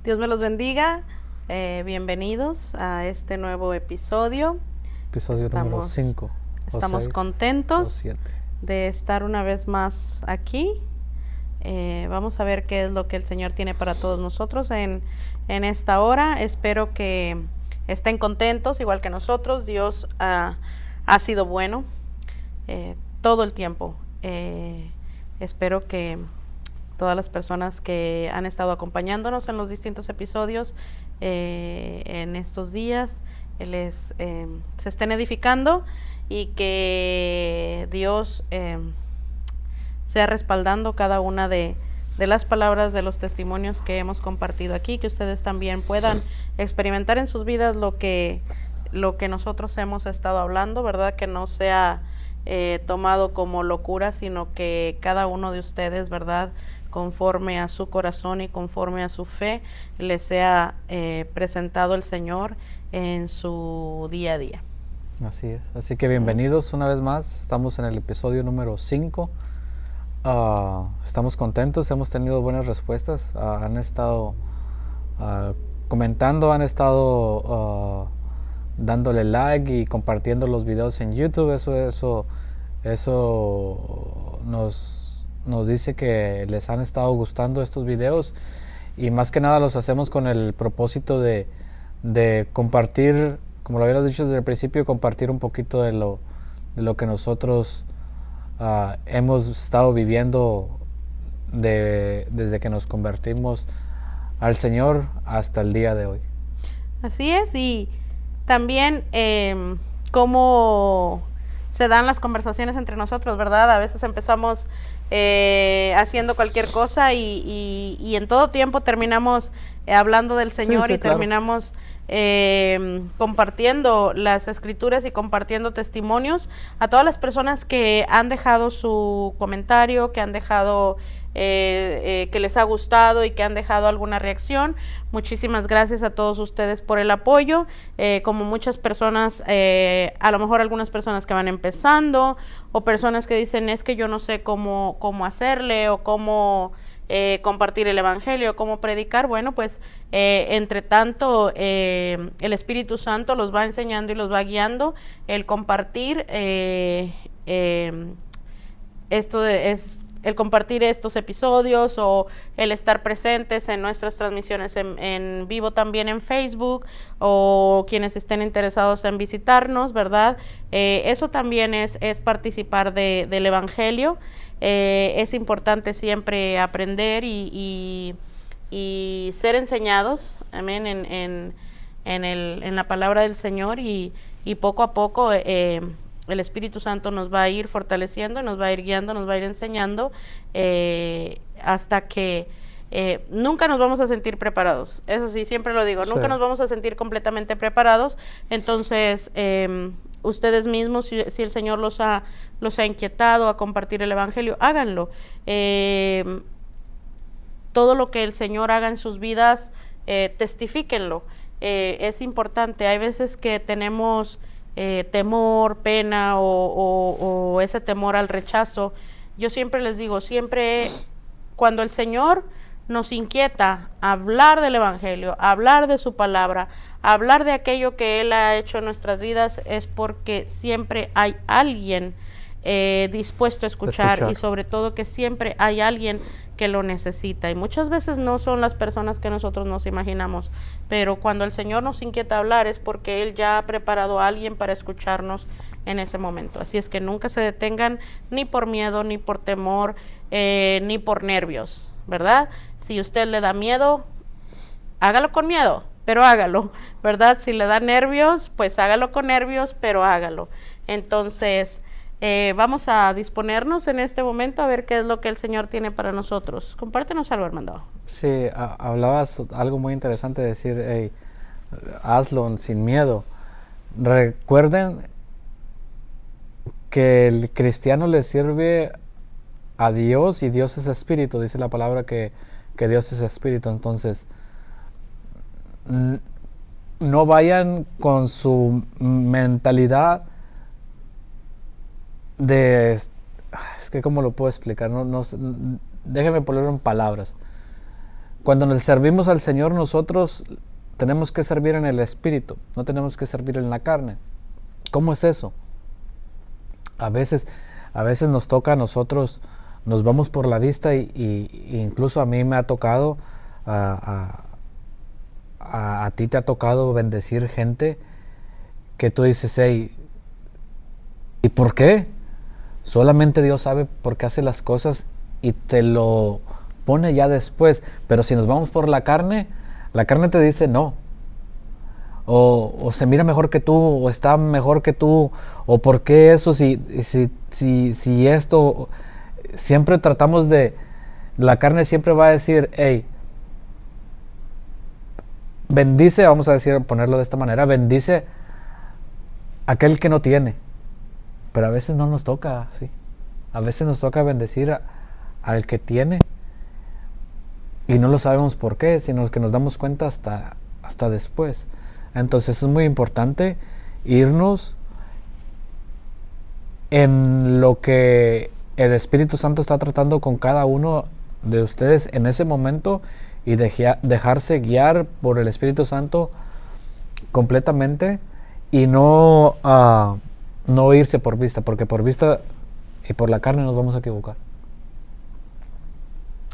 Dios me los bendiga. Bienvenidos a este nuevo episodio. Episodio número 5. Estamos contentos 7. de estar una vez más aquí. Vamos a ver qué es lo que el Señor tiene para todos nosotros en esta hora. Espero que estén contentos igual que nosotros. Dios ha sido bueno todo el tiempo. Espero que todas las personas que han estado acompañándonos en los distintos episodios en estos días se estén edificando y que Dios sea respaldando cada una de las palabras, de los testimonios que hemos compartido aquí, que ustedes también puedan experimentar en sus vidas lo que nosotros hemos estado hablando, ¿verdad? Que no sea tomado como locura, sino que cada uno de ustedes, ¿verdad?, conforme a su corazón y conforme a su fe, les sea presentado el Señor en su día a día. Así es. Así que bienvenidos una vez más. Estamos en el episodio número 5. Estamos contentos, hemos tenido buenas respuestas. Han estado comentando, han estado dándole like y compartiendo los videos en YouTube. Eso nos dice que les han estado gustando estos videos, y más que nada los hacemos con el propósito de compartir, como lo habíamos dicho desde el principio, compartir un poquito de lo que nosotros hemos estado viviendo desde que nos convertimos al Señor hasta el día de hoy. Así es, y también cómo se dan las conversaciones entre nosotros, ¿verdad? A veces empezamos haciendo cualquier cosa y en todo tiempo terminamos hablando del Señor, sí, claro. Terminamos compartiendo las escrituras y compartiendo testimonios a todas las personas que han dejado su comentario, que han dejado que les ha gustado y que han dejado alguna reacción. Muchísimas gracias a todos ustedes por el apoyo. Como muchas personas, a lo mejor algunas personas que van empezando, o personas que dicen, es que yo no sé cómo hacerle, o cómo compartir el evangelio, cómo predicar. Bueno, pues entre tanto el Espíritu Santo los va enseñando y los va guiando. El compartir el compartir estos episodios, o el estar presentes en nuestras transmisiones en vivo también en Facebook, o quienes estén interesados en visitarnos, ¿verdad? Eso también es participar del evangelio. Es importante siempre aprender y ser enseñados, amén, en la palabra del Señor, y poco a poco el Espíritu Santo nos va a ir fortaleciendo, nos va a ir guiando, nos va a ir enseñando hasta que nunca nos vamos a sentir preparados. Eso sí, siempre lo digo, nunca nos vamos a sentir completamente preparados. Entonces ustedes mismos, si el Señor los ha inquietado a compartir el evangelio, háganlo. Todo lo que el Señor haga en sus vidas, testifíquenlo. Es importante. Hay veces que tenemos temor, pena, o ese temor al rechazo. Yo siempre les digo, siempre cuando el Señor nos inquieta hablar del evangelio, hablar de su palabra, hablar de aquello que Él ha hecho en nuestras vidas, es porque siempre hay alguien dispuesto a escuchar, y sobre todo que siempre hay alguien que lo necesita, y muchas veces no son las personas que nosotros nos imaginamos, pero cuando el Señor nos inquieta hablar es porque Él ya ha preparado a alguien para escucharnos en ese momento. Así es que nunca se detengan, ni por miedo, ni por temor, ni por nervios, ¿verdad? Si usted le da miedo, hágalo con miedo, pero hágalo, ¿verdad? Si le da nervios, pues hágalo con nervios, pero hágalo. Entonces vamos a disponernos en este momento a ver qué es lo que el Señor tiene para nosotros. Compártenos algo, hermano. Sí, hablabas algo muy interesante, decir, hey, hazlo sin miedo. Recuerden que el cristiano le sirve a Dios, y Dios es espíritu. Dice la palabra que Dios es espíritu. Entonces, no vayan con su mentalidad es que cómo lo puedo explicar, déjenme ponerlo en palabras. cuando nos servimos al Señor, nosotros tenemos que servir en el Espíritu, no tenemos que servir en la carne. ¿Cómo es eso? A veces nos toca a nosotros, nos vamos por la vista y incluso a mí me ha tocado, a ti te ha tocado bendecir gente que tú dices, hey, ¿y por qué? Solamente Dios sabe por qué hace las cosas y te lo pone ya después. Pero si nos vamos por la carne te dice no. O se mira mejor que tú, o está mejor que tú, o por qué eso, si esto, siempre tratamos la carne siempre va a decir, hey, bendice, vamos a decir, ponerlo de esta manera, bendice aquel que no tiene. Pero a veces no nos toca así. A veces nos toca bendecir al que tiene. Y no lo sabemos por qué, sino que nos damos cuenta hasta después. Entonces es muy importante irnos en lo que el Espíritu Santo está tratando con cada uno de ustedes en ese momento y dejarse guiar por el Espíritu Santo completamente y no irse por vista, porque por vista y por la carne nos vamos a equivocar.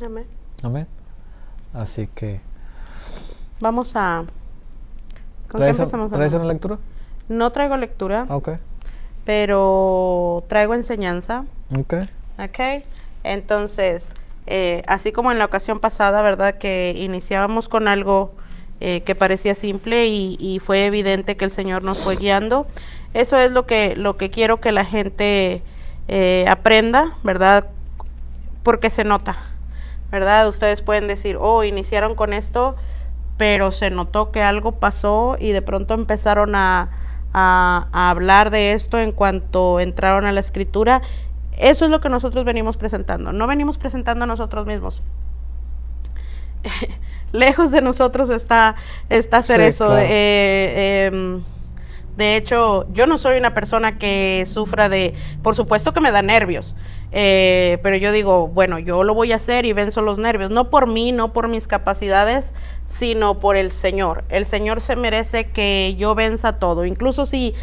Amén. Amén. Así que vamos a... ¿Con qué empezamos? ¿Traes una lectura? No traigo lectura, Ok. pero traigo enseñanza. Ok. Ok. Entonces, así como en la ocasión pasada, ¿verdad? Que iniciábamos con algo que parecía simple y fue evidente que el Señor nos fue guiando. Eso es lo que quiero que la gente aprenda, ¿verdad? Porque se nota, ¿verdad? Ustedes pueden decir, oh, iniciaron con esto, pero se notó que algo pasó y de pronto empezaron a hablar de esto en cuanto entraron a la escritura. Eso es lo que nosotros venimos presentando. No venimos presentando a nosotros mismos. Lejos de nosotros está hacer eso. Claro. De hecho, yo no soy una persona que sufra por supuesto que me da nervios, pero yo digo, bueno, yo lo voy a hacer y venzo los nervios, no por mí, no por mis capacidades, sino por el Señor. El Señor se merece que yo venza todo, incluso si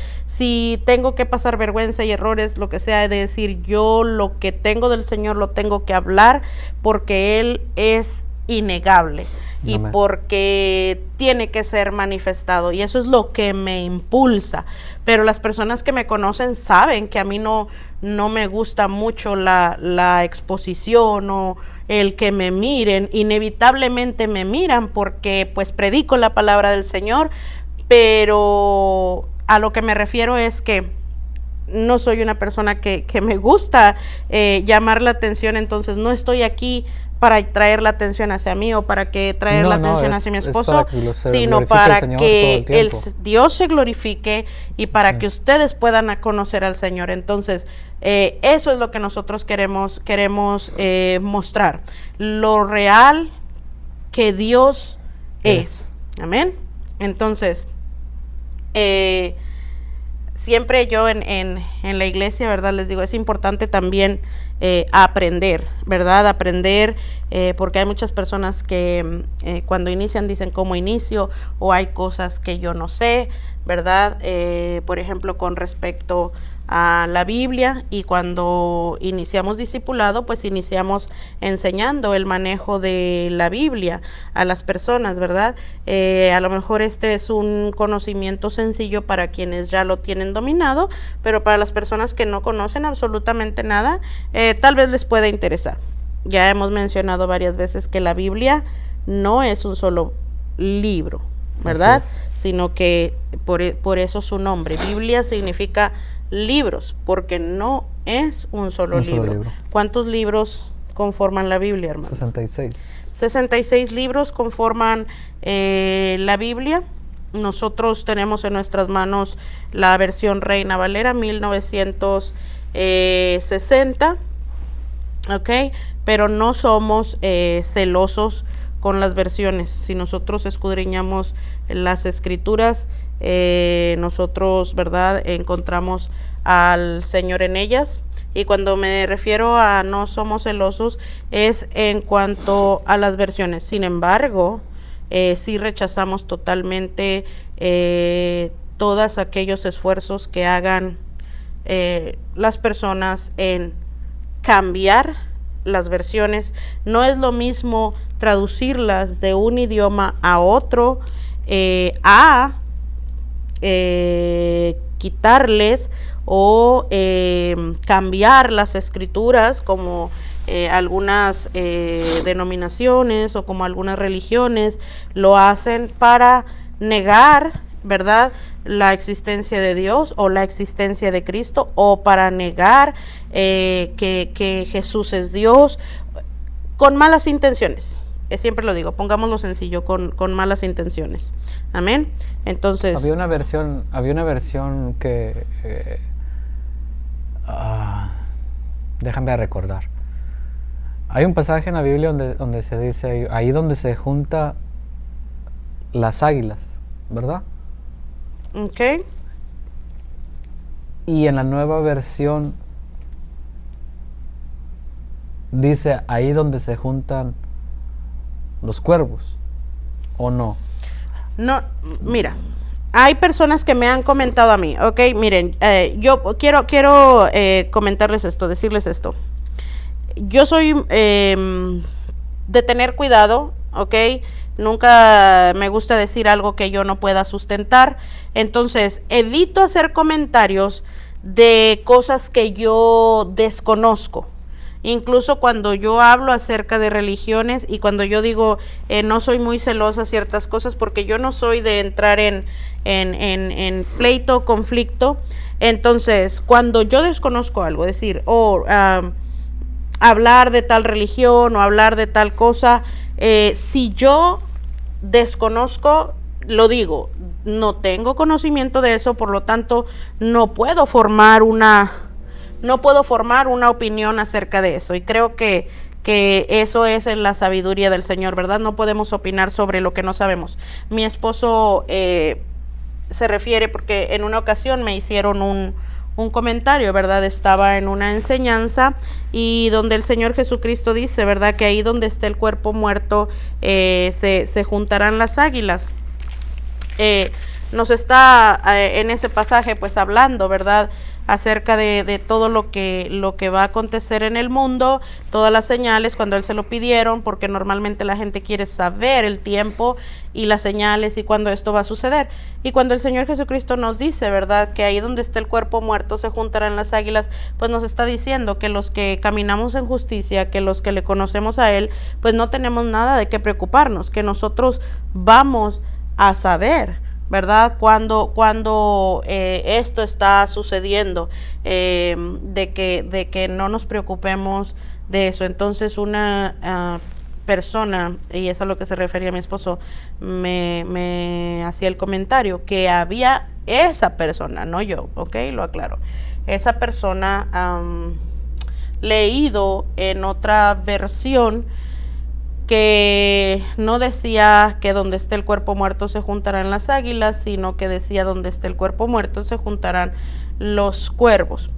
tengo que pasar vergüenza y errores, lo que sea, de decir, yo lo que tengo del Señor lo tengo que hablar, porque Él es innegable. Y Amén. Porque tiene que ser manifestado, y eso es lo que me impulsa. Pero las personas que me conocen saben que a mí no me gusta mucho la exposición o el que me miren. Inevitablemente me miran porque pues predico la palabra del Señor, pero a lo que me refiero es que no soy una persona que me gusta llamar la atención. Entonces no estoy aquí para traer la atención hacia mí o para traer la atención hacia mi esposo, sino para que Dios se glorifique y para que ustedes puedan conocer al Señor. Entonces, eso es lo que nosotros queremos mostrar, lo real que Dios es. Amén. Entonces, siempre yo en la iglesia, ¿verdad? Les digo, es importante también aprender, ¿verdad? Aprender, porque hay muchas personas que cuando inician dicen cómo inicio, o hay cosas que yo no sé, ¿verdad? Por ejemplo, con respecto a la Biblia, y cuando iniciamos discipulado, pues iniciamos enseñando el manejo de la Biblia a las personas, ¿verdad? A lo mejor este es un conocimiento sencillo para quienes ya lo tienen dominado, pero para las personas que no conocen absolutamente nada, tal vez les pueda interesar. Ya hemos mencionado varias veces que la Biblia no es un solo libro, ¿verdad? Sino que por eso su nombre. Biblia significa libros, porque no es un solo libro. ¿Cuántos libros conforman la Biblia, hermano? 66. 66 libros conforman la Biblia. Nosotros tenemos en nuestras manos la versión Reina Valera 1960, ¿ok? Pero no somos celosos con las versiones. Si nosotros escudriñamos las escrituras, nosotros, ¿verdad?, encontramos al Señor en ellas. Y cuando me refiero a no somos celosos, es en cuanto a las versiones. Sin embargo, sí rechazamos totalmente todos aquellos esfuerzos que hagan las personas en cambiar las versiones. No es lo mismo traducirlas de un idioma a otro, a quitarles o cambiar las escrituras, como algunas denominaciones o como algunas religiones lo hacen para negar, ¿verdad?, la existencia de Dios o la existencia de Cristo, o para negar que Jesús es Dios, con malas intenciones. Siempre lo digo, pongámoslo sencillo, con malas intenciones. Amén. Entonces, había una versión que déjame recordar. Hay un pasaje en la Biblia donde se dice, ahí donde se junta las águilas, ¿verdad? ok. Y en la nueva versión dice, ahí donde se juntan los cuervos, ¿o no? No, mira, hay personas que me han comentado a mí, ok, miren, yo quiero comentarles esto, decirles esto. Yo soy de tener cuidado, ok, nunca me gusta decir algo que yo no pueda sustentar, entonces evito hacer comentarios de cosas que yo desconozco. Incluso cuando yo hablo acerca de religiones y cuando yo digo no soy muy celosa ciertas cosas, porque yo no soy de entrar en pleito, conflicto. Entonces, cuando yo desconozco algo, decir, hablar de tal religión o hablar de tal cosa, si yo desconozco, lo digo, no tengo conocimiento de eso, por lo tanto, no puedo formar una opinión acerca de eso. Y creo que eso es en la sabiduría del Señor, ¿verdad? No podemos opinar sobre lo que no sabemos. Mi esposo se refiere, porque en una ocasión me hicieron un comentario, ¿verdad? Estaba en una enseñanza y donde el Señor Jesucristo dice, ¿verdad?, que ahí donde esté el cuerpo muerto se juntarán las águilas. Nos está en ese pasaje pues hablando, ¿verdad?, acerca de todo lo que va a acontecer en el mundo, todas las señales, cuando él se lo pidieron, porque normalmente la gente quiere saber el tiempo y las señales y cuando esto va a suceder. Y cuando el Señor Jesucristo nos dice, ¿verdad?, que ahí donde esté el cuerpo muerto se juntarán las águilas, pues nos está diciendo que los que caminamos en justicia, que los que le conocemos a él, pues no tenemos nada de qué preocuparnos, que nosotros vamos a saber, ¿verdad?, cuando esto está sucediendo, de que no nos preocupemos de eso. Entonces una persona, y es a lo que se refería mi esposo, me hacía el comentario que había esa persona, no yo, ok, lo aclaro, esa persona leído en otra versión que no decía que donde esté el cuerpo muerto se juntarán las águilas, sino que decía donde esté el cuerpo muerto se juntarán los cuervos.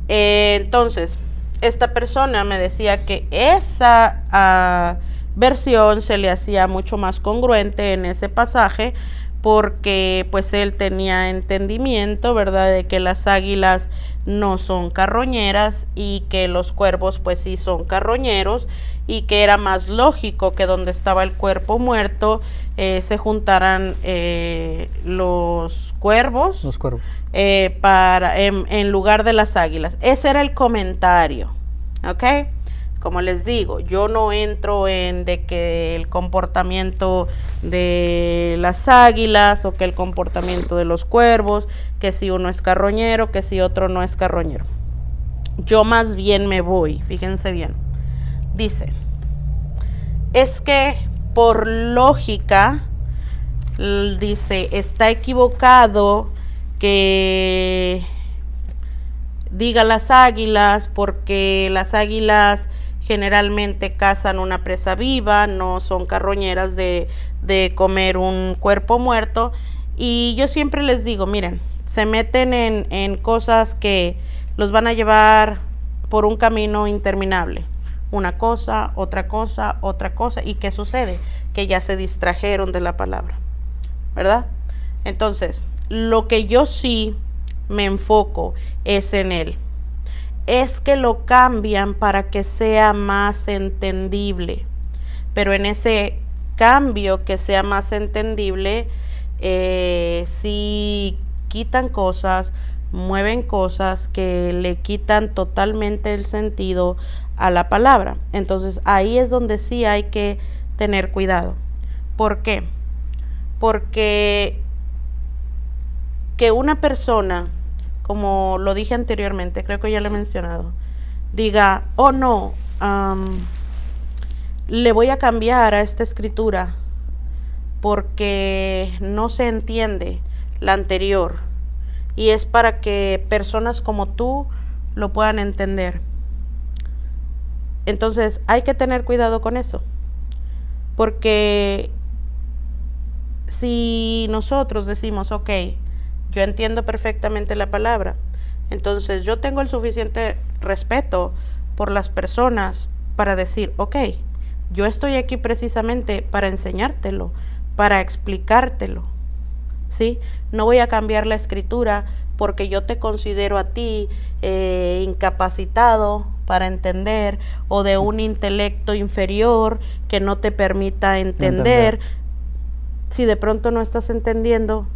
Entonces, esta persona me decía que esa versión se le hacía mucho más congruente en ese pasaje, porque pues él tenía entendimiento, ¿verdad?, de que las águilas no son carroñeras y que los cuervos pues sí son carroñeros, y que era más lógico que donde estaba el cuerpo muerto se juntaran los cuervos, en lugar de las águilas. Ese era el comentario, ¿ok? Como les digo, yo no entro en de que el comportamiento de las águilas o que el comportamiento de los cuervos, que si uno es carroñero, que si otro no es carroñero. Yo más bien me voy, fíjense bien. Dice, es que por lógica, dice, está equivocado que diga las águilas, porque las águilas generalmente cazan una presa viva, no son carroñeras de comer un cuerpo muerto. Y yo siempre les digo, miren, se meten en cosas que los van a llevar por un camino interminable. Una cosa, otra cosa, otra cosa. ¿Y qué sucede? Que ya se distrajeron de la palabra, ¿verdad? Entonces, lo que yo sí me enfoco es en él. Es que lo cambian para que sea más entendible. Pero en ese cambio que sea más entendible, sí quitan cosas, mueven cosas que le quitan totalmente el sentido a la palabra. Entonces ahí es donde sí hay que tener cuidado. ¿Por qué? Porque que una persona, como lo dije anteriormente, creo que ya lo he mencionado, diga, oh no, le voy a cambiar a esta escritura porque no se entiende la anterior, y es para que personas como tú lo puedan entender. Entonces hay que tener cuidado con eso, porque si nosotros decimos, ok, yo entiendo perfectamente la palabra, entonces yo tengo el suficiente respeto por las personas para decir, ok, yo estoy aquí precisamente para enseñártelo, para explicártelo, ¿sí? No voy a cambiar la escritura porque yo te considero a ti incapacitado para entender, o de un intelecto inferior que no te permita entender. Si de pronto no estás entendiendo,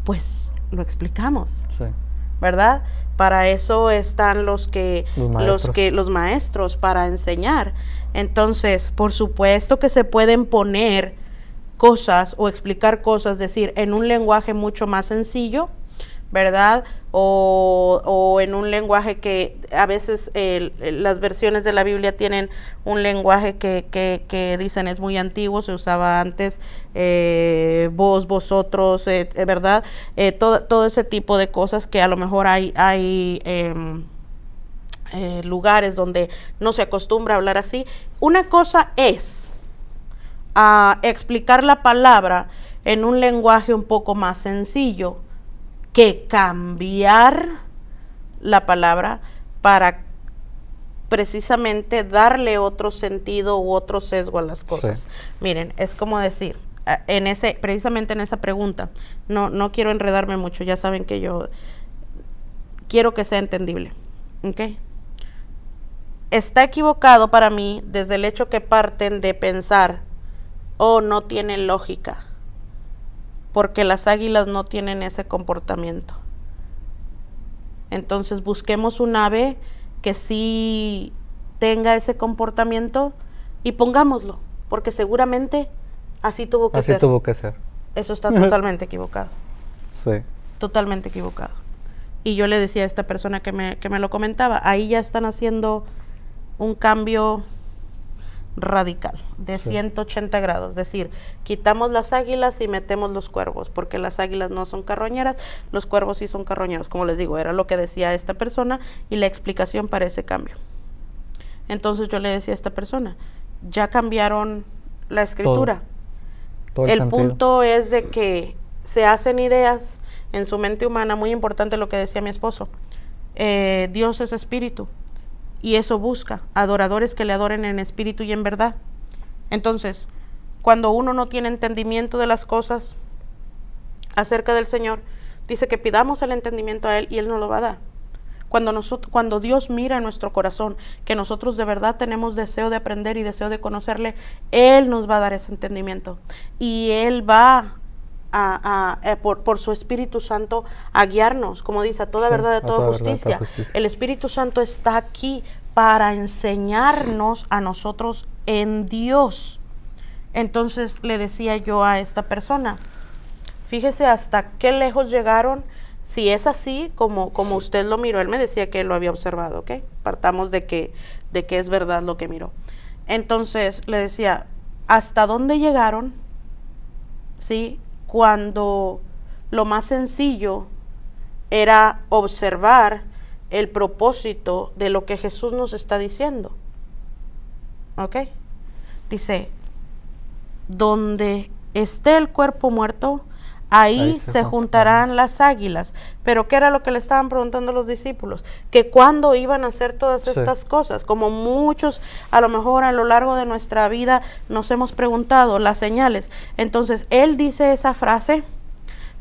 pues lo explicamos, sí, ¿verdad? Para eso están los maestros para enseñar. Entonces, por supuesto que se pueden poner cosas o explicar cosas, decir, en un lenguaje mucho más sencillo, ¿verdad? O en un lenguaje que a veces las versiones de la Biblia tienen un lenguaje que dicen es muy antiguo, se usaba antes, vos, vosotros, ¿verdad? Todo ese tipo de cosas que a lo mejor hay lugares donde no se acostumbra a hablar así. Una cosa es explicar la palabra en un lenguaje un poco más sencillo, que cambiar la palabra para precisamente darle otro sentido u otro sesgo a las cosas. Sí. Miren, es como decir, precisamente en esa pregunta, no quiero enredarme mucho, ya saben que yo quiero que sea entendible, ¿ok? Está equivocado para mí desde el hecho que parten de pensar, oh, no tiene lógica, porque las águilas no tienen ese comportamiento. Entonces busquemos un ave que sí tenga ese comportamiento y pongámoslo, porque seguramente así tuvo que ser. Así tuvo que ser. Eso está totalmente equivocado. Sí. Totalmente equivocado. Y yo le decía a esta persona que me lo comentaba, ahí ya están haciendo un cambio radical de 180 grados, es decir, quitamos las águilas y metemos los cuervos, porque las águilas no son carroñeras, los cuervos sí son carroñeros, como les digo, era lo que decía esta persona y la explicación para ese cambio. Entonces yo le decía a esta persona, ya cambiaron la escritura, todo el punto es de que se hacen ideas en su mente humana, muy importante lo que decía mi esposo, Dios es espíritu, y eso busca adoradores que le adoren en espíritu y en verdad. Entonces, cuando uno no tiene entendimiento de las cosas acerca del Señor, dice que pidamos el entendimiento a Él y Él nos lo va a dar. Cuando Dios mira en nuestro corazón, que nosotros de verdad tenemos deseo de aprender y deseo de conocerle, Él nos va a dar ese entendimiento. Y Él va por su Espíritu Santo a guiarnos, como dice, a toda verdad, de toda justicia. El Espíritu Santo está aquí para enseñarnos a nosotros en Dios. Entonces le decía yo a esta persona, fíjese hasta qué lejos llegaron, si es así como usted lo miró. Él me decía que él lo había observado, ¿ok? Partamos de que es verdad lo que miró. Entonces le decía, ¿hasta dónde llegaron? ¿Sí? Cuando lo más sencillo era observar el propósito de lo que Jesús nos está diciendo. ¿ok? Dice, donde esté el cuerpo muerto, ahí se juntarán las águilas. Pero ¿qué era lo que le estaban preguntando los discípulos? Que cuándo iban a hacer todas estas cosas, como muchos a lo mejor a lo largo de nuestra vida nos hemos preguntado las señales. Entonces él dice esa frase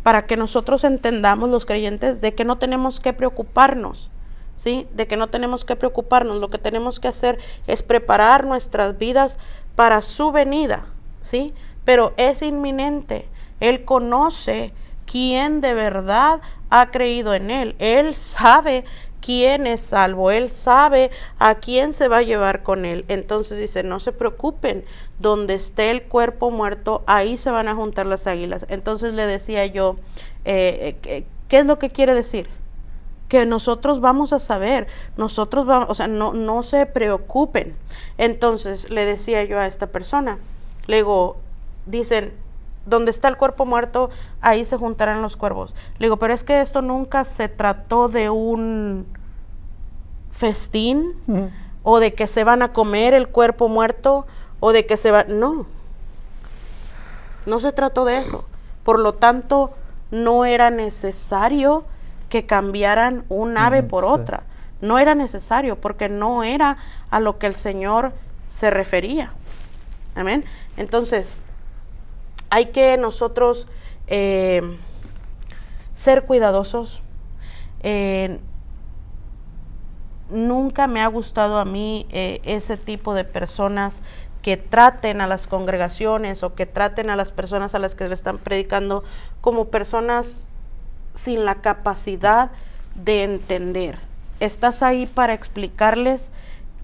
para que nosotros entendamos, los creyentes, de que no tenemos que preocuparnos, ¿sí? De que no tenemos que preocuparnos, lo que tenemos que hacer es preparar nuestras vidas para su venida, ¿sí? Pero es inminente. Él conoce quién de verdad ha creído en Él. Él sabe quién es salvo. Él sabe a quién se va a llevar con Él. Entonces dice, no se preocupen. Donde esté el cuerpo muerto, ahí se van a juntar las águilas. Entonces le decía yo, ¿qué es lo que quiere decir? Que nosotros vamos a saber, nosotros vamos, o sea, no se preocupen. Entonces le decía yo a esta persona, le digo, dicen, donde está el cuerpo muerto, ahí se juntarán los cuervos. Le digo, pero es que esto nunca se trató de un festín, o de que se van a comer el cuerpo muerto, o de que se va, no se trató de eso. Por lo tanto, no era necesario que cambiaran un ave por otra. No era necesario, porque no era a lo que el Señor se refería. Amén. Entonces, hay que nosotros ser cuidadosos. Nunca me ha gustado a mí ese tipo de personas que traten a las congregaciones o que traten a las personas a las que le están predicando como personas sin la capacidad de entender. Estás ahí para explicarles,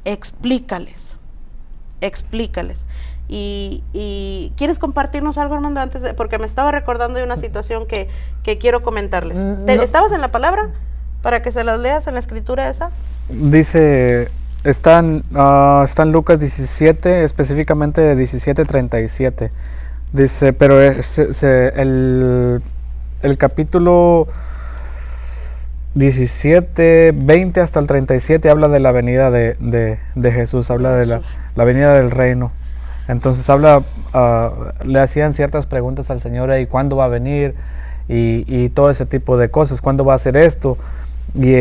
explícales. Y ¿quieres compartirnos algo, Armando? Porque me estaba recordando de una situación que quiero comentarles. ¿Estabas en la palabra para que se las leas en la escritura esa? Dice, está en Lucas 17, específicamente 17:37. Dice, pero el capítulo 17, 20 hasta el 37 habla de la venida de Jesús, habla de la venida del reino. Entonces le hacían ciertas preguntas al Señor, ¿y cuándo va a venir? Y todo ese tipo de cosas, ¿cuándo va a hacer esto? Y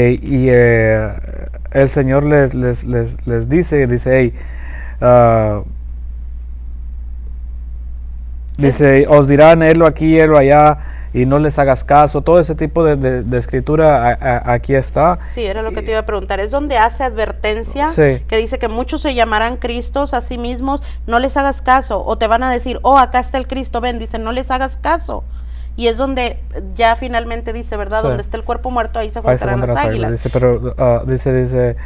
el Señor les dice, hey, dice, os dirán helo aquí, helo allá, y no les hagas caso. Todo ese tipo de escritura aquí está. Sí, era lo que te iba a preguntar. Es donde hace advertencia, que dice que muchos se llamarán Cristos a sí mismos, no les hagas caso. O te van a decir, oh, acá está el Cristo, ven, dice, no les hagas caso. Y es donde ya finalmente dice, ¿verdad? Donde está el cuerpo muerto, ahí se juntarán las águilas. Dice, pero dice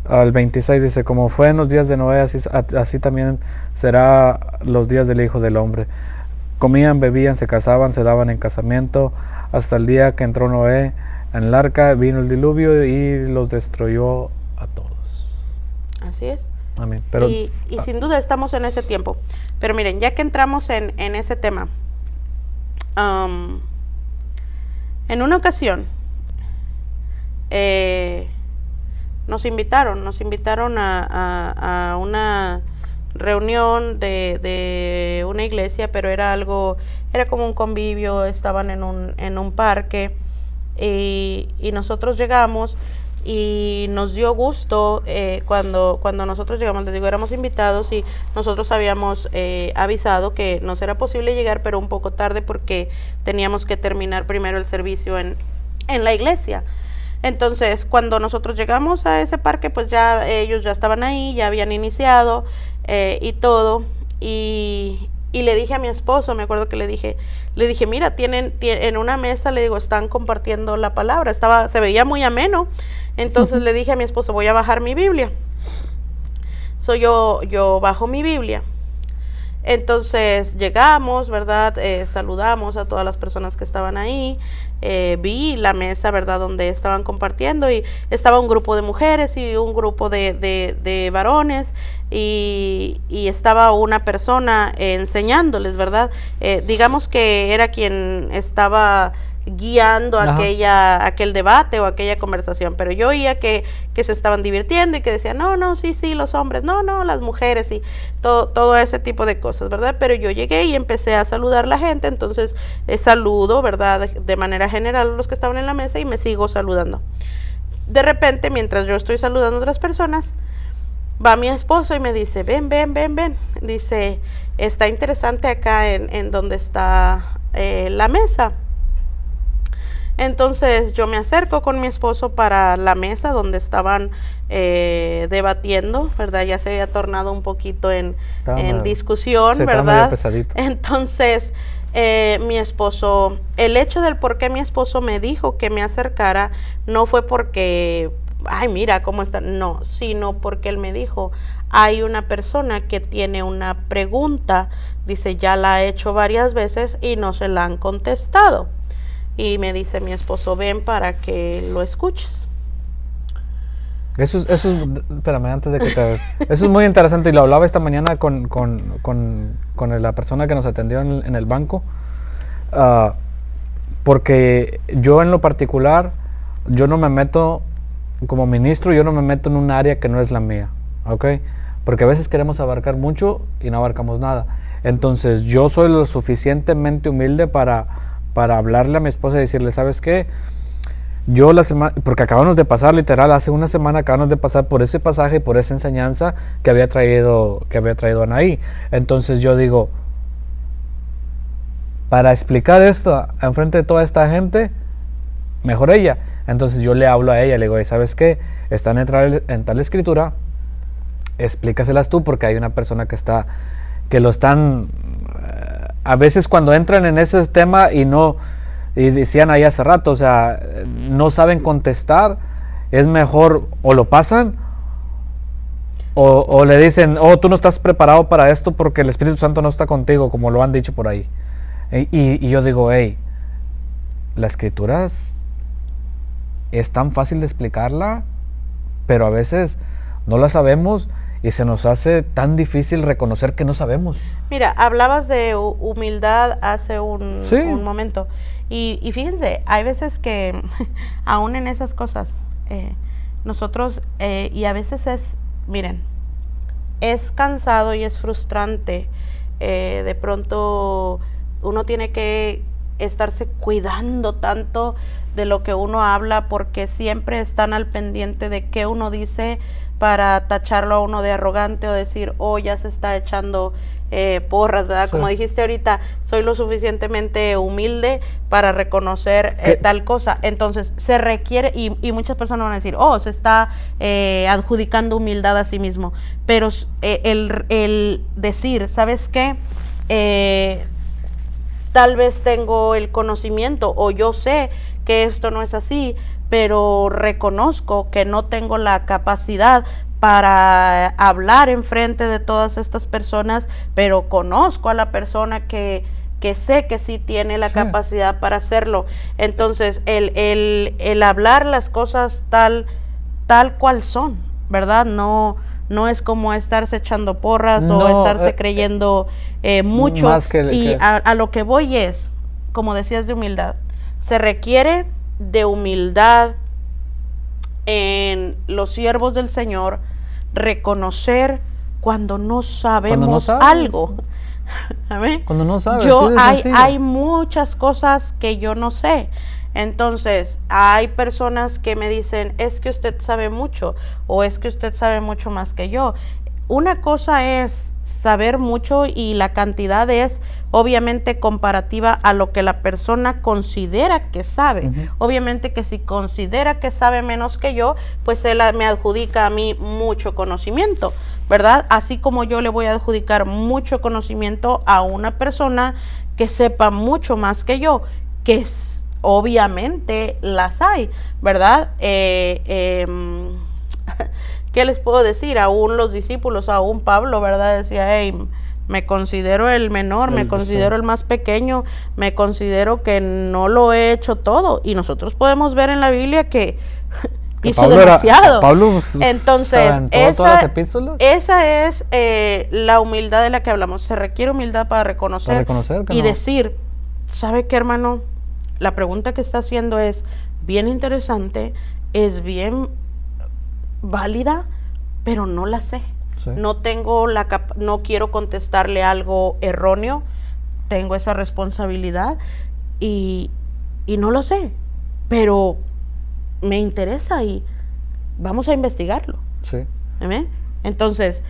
al 26, dice, como fue en los días de Noé, así también será los días del Hijo del Hombre. Comían, bebían, se casaban, se daban en casamiento, hasta el día que entró Noé en el arca, vino el diluvio y los destruyó a todos. Así es. Amén. Y sin duda estamos en ese tiempo. Pero miren, ya que entramos en ese tema, en una ocasión nos invitaron a una reunión de una iglesia, pero era como un convivio. Estaban en un parque y nosotros llegamos y nos dio gusto cuando nosotros llegamos. Les digo, éramos invitados y nosotros habíamos avisado que nos era posible llegar, pero un poco tarde porque teníamos que terminar primero el servicio en la iglesia. Entonces, cuando nosotros llegamos a ese parque, pues ya ellos ya estaban ahí, ya habían iniciado y todo. Y le dije a mi esposo, me acuerdo que le dije, mira, tienen en una mesa, le digo, están compartiendo la palabra. Se veía muy ameno. Entonces le dije a mi esposo, voy a bajar mi Biblia. Yo bajo mi Biblia. Entonces llegamos, ¿verdad? Saludamos a todas las personas que estaban ahí. Vi la mesa, ¿verdad? Donde estaban compartiendo y estaba un grupo de mujeres y un grupo de varones y estaba una persona enseñándoles, ¿verdad? Digamos que era quien estaba guiando Ajá. aquel debate o aquella conversación, pero yo oía que se estaban divirtiendo y que decían, no, sí, los hombres, no, las mujeres y todo ese tipo de cosas, ¿verdad? Pero yo llegué y empecé a saludar a la gente, entonces saludo, ¿verdad? De manera general a los que estaban en la mesa y me sigo saludando. De repente, mientras yo estoy saludando a otras personas, va mi esposo y me dice, ven. Dice, está interesante acá en donde está la mesa. Entonces yo me acerco con mi esposo para la mesa donde estaban debatiendo, ¿verdad? Ya se había tornado un poquito en discusión, ¿verdad? Entonces mi esposo, el hecho del por qué mi esposo me dijo que me acercara no fue porque, ay, mira cómo está, no, sino porque él me dijo, hay una persona que tiene una pregunta, dice, ya la ha hecho varias veces y no se la han contestado. Y me dice mi esposo, ven para que lo escuches. Eso es, espérame, antes de que te... Eso es muy interesante y lo hablaba esta mañana con la persona que nos atendió en el banco. Porque yo en lo particular, yo no me meto, como ministro, yo no me meto en un área que no es la mía, ¿ok? Porque a veces queremos abarcar mucho y no abarcamos nada. Entonces yo soy lo suficientemente humilde para hablarle a mi esposa y decirle, ¿sabes qué? Yo la semana, porque acabamos de pasar, literal, hace una semana acabamos de pasar por ese pasaje, por esa enseñanza que había traído Anaí. Entonces yo digo, para explicar esto enfrente de toda esta gente, mejor ella. Entonces yo le hablo a ella, le digo, ¿sabes qué? Están en tal escritura, explícaselas tú, porque hay una persona que lo están, a veces cuando entran en ese tema y decían ahí hace rato, o sea, no saben contestar, es mejor o lo pasan o le dicen, tú no estás preparado para esto porque el Espíritu Santo no está contigo, como lo han dicho por ahí. Y yo digo, la escritura es tan fácil de explicarla, pero a veces no la sabemos y se nos hace tan difícil reconocer que no sabemos. Mira, hablabas de humildad hace un momento. Y fíjense, hay veces que aún en esas cosas, nosotros, y a veces miren, es cansado y es frustrante. De pronto uno tiene que estarse cuidando tanto de lo que uno habla porque siempre están al pendiente de qué uno dice para tacharlo a uno de arrogante o decir, ya se está echando porras, ¿verdad? Sí. Como dijiste ahorita, soy lo suficientemente humilde para reconocer tal cosa. Entonces, se requiere, y muchas personas van a decir, se está adjudicando humildad a sí mismo. Pero el decir, ¿sabes qué? Tal vez tengo el conocimiento o yo sé que esto no es así, pero reconozco que no tengo la capacidad para hablar enfrente de todas estas personas, pero conozco a la persona que sé que sí tiene la capacidad para hacerlo. Entonces, el hablar las cosas tal cual son, ¿verdad? No es como estarse echando porras o estarse creyendo mucho. A lo que voy es, como decías, de humildad. Se requiere de humildad en los siervos del Señor, reconocer cuando no sabemos algo. ¿Amén? Cuando no sabes. Hay muchas cosas que yo no sé. Entonces, hay personas que me dicen, es que usted sabe mucho, o es que usted sabe mucho más que yo. Una cosa es saber mucho y la cantidad es obviamente comparativa a lo que la persona considera que sabe. Obviamente que si considera que sabe menos que yo, pues él me adjudica a mí mucho conocimiento, ¿verdad? Así como yo le voy a adjudicar mucho conocimiento a una persona que sepa mucho más que yo, que obviamente las hay, ¿verdad? ¿Qué les puedo decir? Aún los discípulos, aún Pablo, ¿verdad? Decía, me considero el menor, me considero el más pequeño, me considero que no lo he hecho todo. Y nosotros podemos ver en la Biblia que hizo Pablo demasiado. Entonces, esa es la humildad de la que hablamos. Se requiere humildad para reconocer y decir, ¿sabe qué, hermano? la pregunta que está haciendo es bien interesante, es bien válida, pero no la sé. Sí. No tengo no quiero contestarle algo erróneo, tengo esa responsabilidad y no lo sé, pero me interesa y vamos a investigarlo. Sí. ¿Amén? Entonces,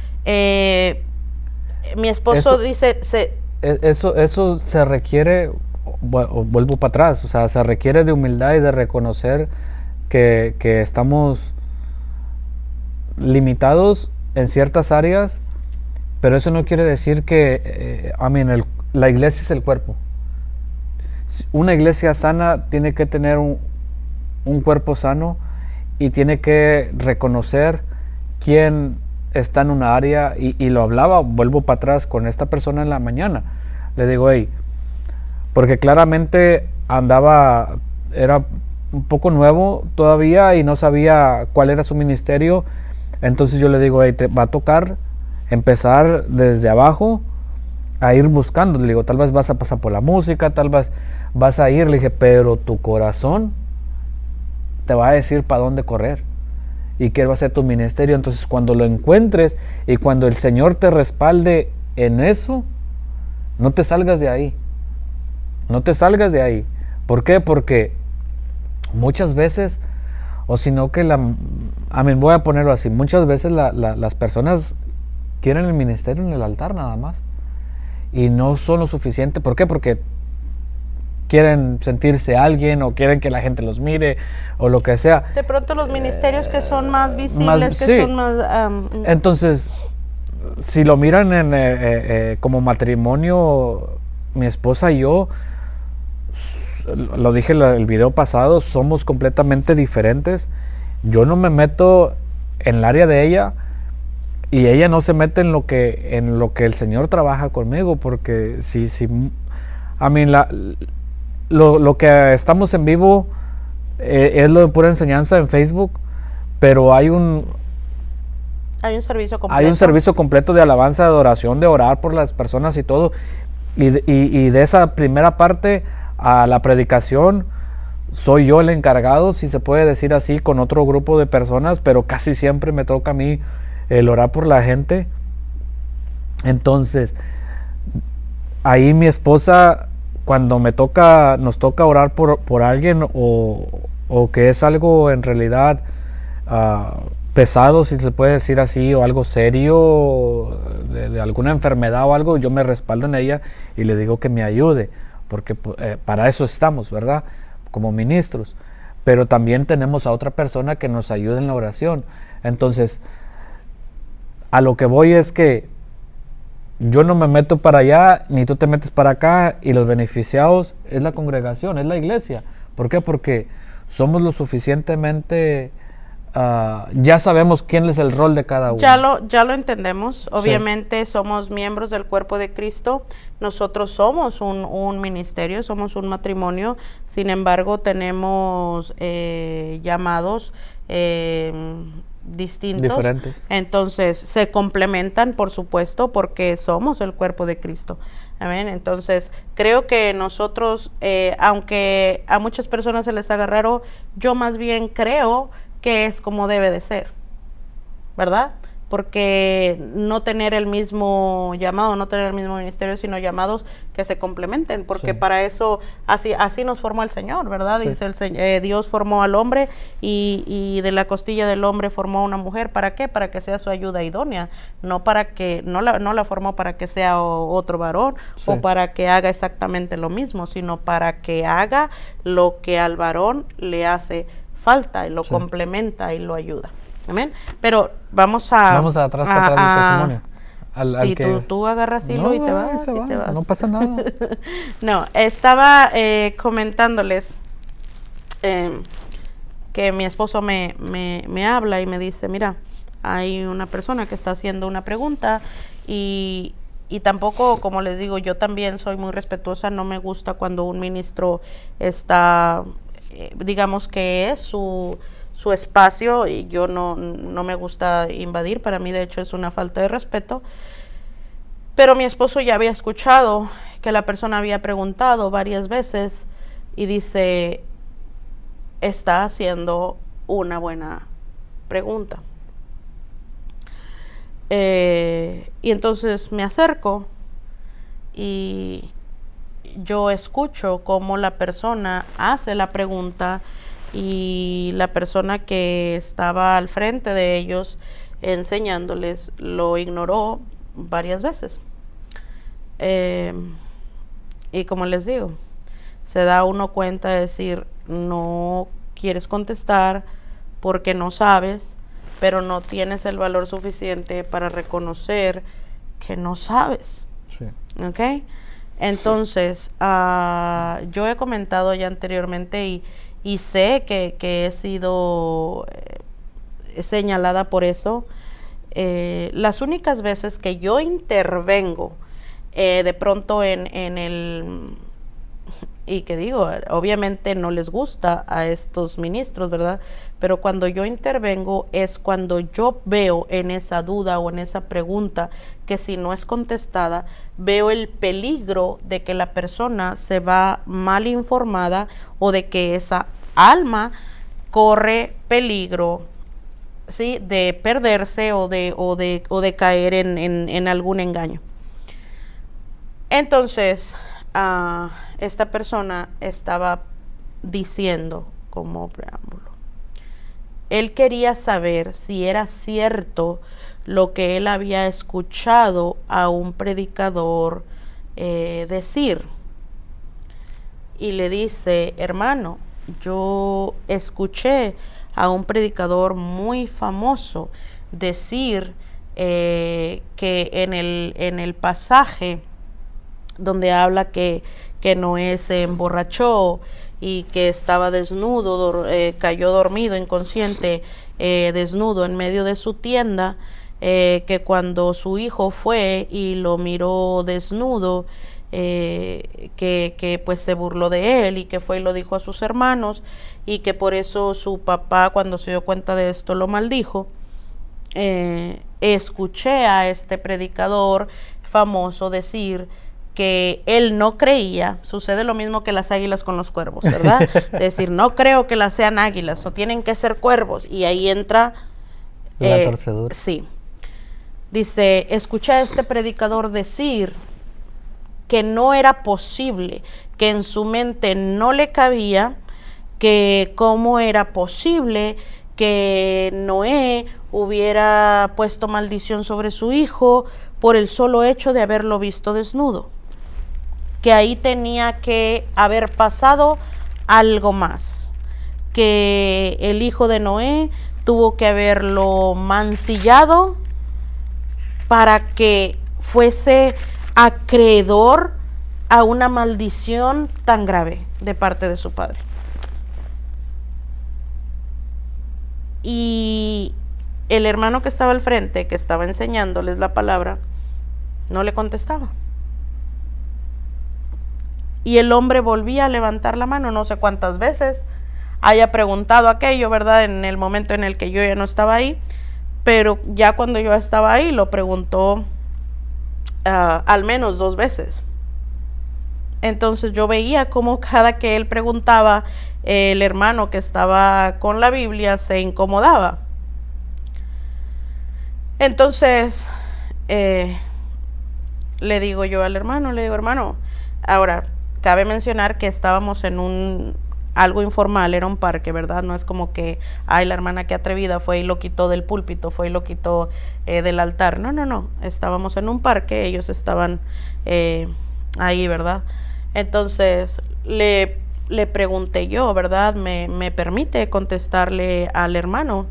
mi esposo dice... Eso se requiere, vuelvo para atrás, o sea, se requiere de humildad y de reconocer que estamos limitados en ciertas áreas, pero eso no quiere decir que, la iglesia es el cuerpo. Una iglesia sana tiene que tener un cuerpo sano y tiene que reconocer quién está en una área, y lo hablaba, vuelvo para atrás con esta persona en la mañana. Le digo, hey, porque claramente era un poco nuevo todavía y no sabía cuál era su ministerio. Entonces yo le digo, hey, te va a tocar empezar desde abajo a ir buscando. Le digo, tal vez vas a pasar por la música, tal vez vas a ir. Le dije, pero tu corazón te va a decir para dónde correr y qué va a ser tu ministerio. Entonces cuando lo encuentres y cuando el Señor te respalde en eso, no te salgas de ahí. No te salgas de ahí. ¿Por qué? Porque muchas veces, o sino que voy a ponerlo así, muchas veces las personas quieren el ministerio en el altar nada más y no son lo suficiente. ¿Por qué? Porque quieren sentirse alguien o quieren que la gente los mire o lo que sea. De pronto los ministerios que son más visibles, que sí. son más... Entonces, si lo miran como matrimonio, mi esposa y yo, lo dije el video pasado, somos completamente diferentes. Yo no me meto en el área de ella y ella no se mete en lo que el Señor trabaja conmigo, porque lo que estamos en vivo es lo de pura enseñanza en Facebook, pero hay un servicio completo. Hay un servicio completo de alabanza, de adoración, de orar por las personas y todo. Y de esa primera parte a la predicación, soy yo el encargado, si se puede decir así, con otro grupo de personas, pero casi siempre me toca a mí el orar por la gente. Entonces, ahí mi esposa, cuando nos toca orar por alguien o que es algo en realidad pesado, si se puede decir así, o algo serio, de alguna enfermedad o algo, yo me respaldo en ella y le digo que me ayude, porque para eso estamos, ¿verdad? Como ministros. Pero también tenemos a otra persona que nos ayuda en la oración. Entonces, a lo que voy es que yo no me meto para allá, ni tú te metes para acá, y los beneficiados es la congregación, es la iglesia. ¿Por qué? Porque somos lo suficientemente... ya sabemos quién es el rol de cada uno. Ya lo entendemos. Obviamente sí. Somos miembros del cuerpo de Cristo. Nosotros somos un ministerio, somos un matrimonio. Sin embargo, tenemos llamados distintos. Diferentes. Entonces, se complementan, por supuesto, porque somos el cuerpo de Cristo. Amén. Entonces, creo que nosotros, aunque a muchas personas se les haga raro, yo más bien creo que es como debe de ser, ¿verdad? Porque no tener el mismo llamado, no tener el mismo ministerio, sino llamados que se complementen, porque sí. Para eso, así nos formó el Señor, ¿verdad? Sí. Dice Dios formó al hombre y de la costilla del hombre formó a una mujer. ¿Para qué? Para que sea su ayuda idónea, no la formó para que sea otro varón, sí. O para que haga exactamente lo mismo, sino para que haga lo que al varón le hace falta y lo sí. Complementa y lo ayuda. Amén. Pero vamos atrás del testimonio. Si tú agarras hilo y te vas, no pasa nada. No, estaba comentándoles que mi esposo me habla y me dice, mira, hay una persona que está haciendo una pregunta y tampoco, como les digo, yo también soy muy respetuosa, no me gusta cuando un ministro está... digamos que es su espacio y yo no me gusta invadir. Para mí de hecho es una falta de respeto, pero mi esposo ya había escuchado que la persona había preguntado varias veces y dice, está haciendo una buena pregunta. Y entonces me acerco y yo escucho cómo la persona hace la pregunta y la persona que estaba al frente de ellos enseñándoles lo ignoró varias veces. Y como les digo, se da uno cuenta de decir, no quieres contestar porque no sabes, pero no tienes el valor suficiente para reconocer que no sabes. Sí. ¿Ok? Entonces, yo he comentado ya anteriormente y sé que he sido señalada por eso. Las únicas veces que yo intervengo de pronto en el... Y que digo, obviamente no les gusta a estos ministros, ¿verdad? Pero cuando yo intervengo es cuando yo veo en esa duda o en esa pregunta que si no es contestada, veo el peligro de que la persona se va mal informada o de que esa alma corre peligro, ¿sí? De perderse o de caer en algún engaño. Entonces, esta persona estaba diciendo como preámbulo, él quería saber si era cierto lo que él había escuchado a un predicador decir. Y le dice, hermano, yo escuché a un predicador muy famoso decir que en el pasaje donde habla que Noé se emborrachó y que estaba desnudo, cayó dormido, inconsciente, desnudo en medio de su tienda, que cuando su hijo fue y lo miró desnudo, que pues se burló de él y que fue y lo dijo a sus hermanos y que por eso su papá, cuando se dio cuenta de esto, lo maldijo. Escuché a este predicador famoso decir que él no creía, sucede lo mismo que las águilas con los cuervos, ¿verdad? Es decir, no creo que las sean águilas, o tienen que ser cuervos, y ahí entra la torcedura. Sí. Dice, escuché a este predicador decir que no era posible, que en su mente no le cabía, que cómo era posible que Noé hubiera puesto maldición sobre su hijo por el solo hecho de haberlo visto desnudo, que ahí tenía que haber pasado algo más, que el hijo de Noé tuvo que haberlo mancillado para que fuese acreedor a una maldición tan grave de parte de su padre. Y el hermano que estaba al frente, que estaba enseñándoles la palabra, no le contestaba. Y el hombre volvía a levantar la mano, no sé cuántas veces haya preguntado aquello, ¿verdad? En el momento en el que yo ya no estaba ahí, pero ya cuando yo estaba ahí lo preguntó al menos 2 veces. Entonces yo veía cómo cada que él preguntaba, el hermano que estaba con la Biblia se incomodaba. Entonces le digo yo al hermano, hermano, ahora cabe mencionar que estábamos en algo informal, era un parque, ¿verdad? No es como que, ay, la hermana que atrevida fue y lo quitó del púlpito, fue y lo quitó del altar. No, estábamos en un parque, ellos estaban ahí, ¿verdad? Entonces le pregunté yo, ¿verdad? ¿Me permite contestarle al hermano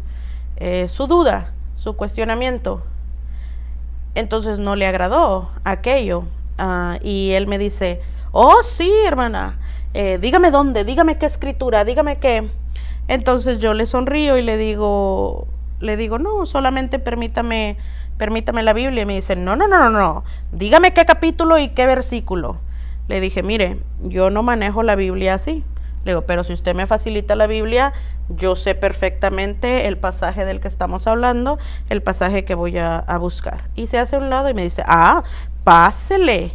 su duda, su cuestionamiento? Entonces no le agradó aquello y él me dice, oh sí, hermana, dígame dónde, dígame qué escritura, dígame qué. Entonces yo le sonrío y le digo, no, solamente permítame la Biblia. Y me dice, no, dígame qué capítulo y qué versículo. Le dije, mire, yo no manejo la Biblia así. Le digo, pero si usted me facilita la Biblia, yo sé perfectamente el pasaje del que estamos hablando, el pasaje que voy a buscar. Y se hace a un lado y me dice, pásele.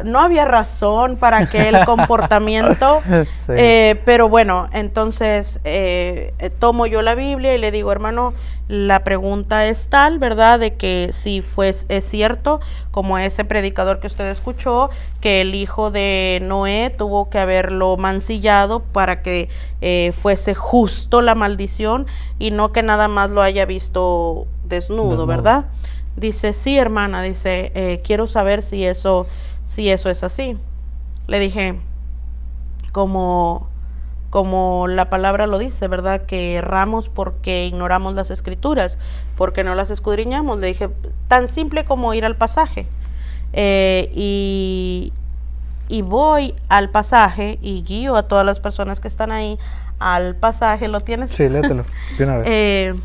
no había razón para aquel comportamiento, Sí. pero bueno, entonces tomo yo la Biblia y le digo, hermano, la pregunta es tal, ¿verdad? De que si es cierto, como ese predicador que usted escuchó, que el hijo de Noé tuvo que haberlo mancillado para que fuese justo la maldición y no que nada más lo haya visto desnudo, ¿verdad? Dice, sí, hermana, dice, quiero saber si eso es así. Le dije, como la palabra lo dice, ¿verdad? Que erramos porque ignoramos las escrituras, porque no las escudriñamos. Le dije, tan simple como ir al pasaje. Y voy al pasaje y guío a todas las personas que están ahí al pasaje. ¿Lo tienes? Sí, léetelo, de una vez.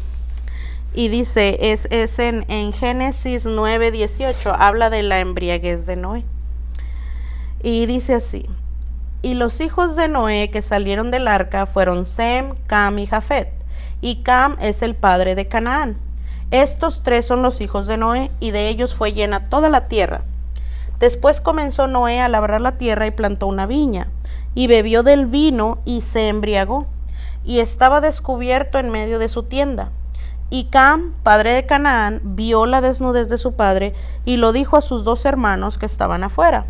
Y dice, es en Génesis 9:18, habla de la embriaguez de Noé. Y dice así, y los hijos de Noé que salieron del arca fueron Sem, Cam y Jafet. Y Cam es el padre de Canaán. Estos tres son los hijos de Noé, y de ellos fue llena toda la tierra. Después comenzó Noé a labrar la tierra y plantó una viña, y bebió del vino y se embriagó, y estaba descubierto en medio de su tienda. Y Cam, padre de Canaán, vio la desnudez de su padre y lo dijo a sus dos hermanos que estaban afuera.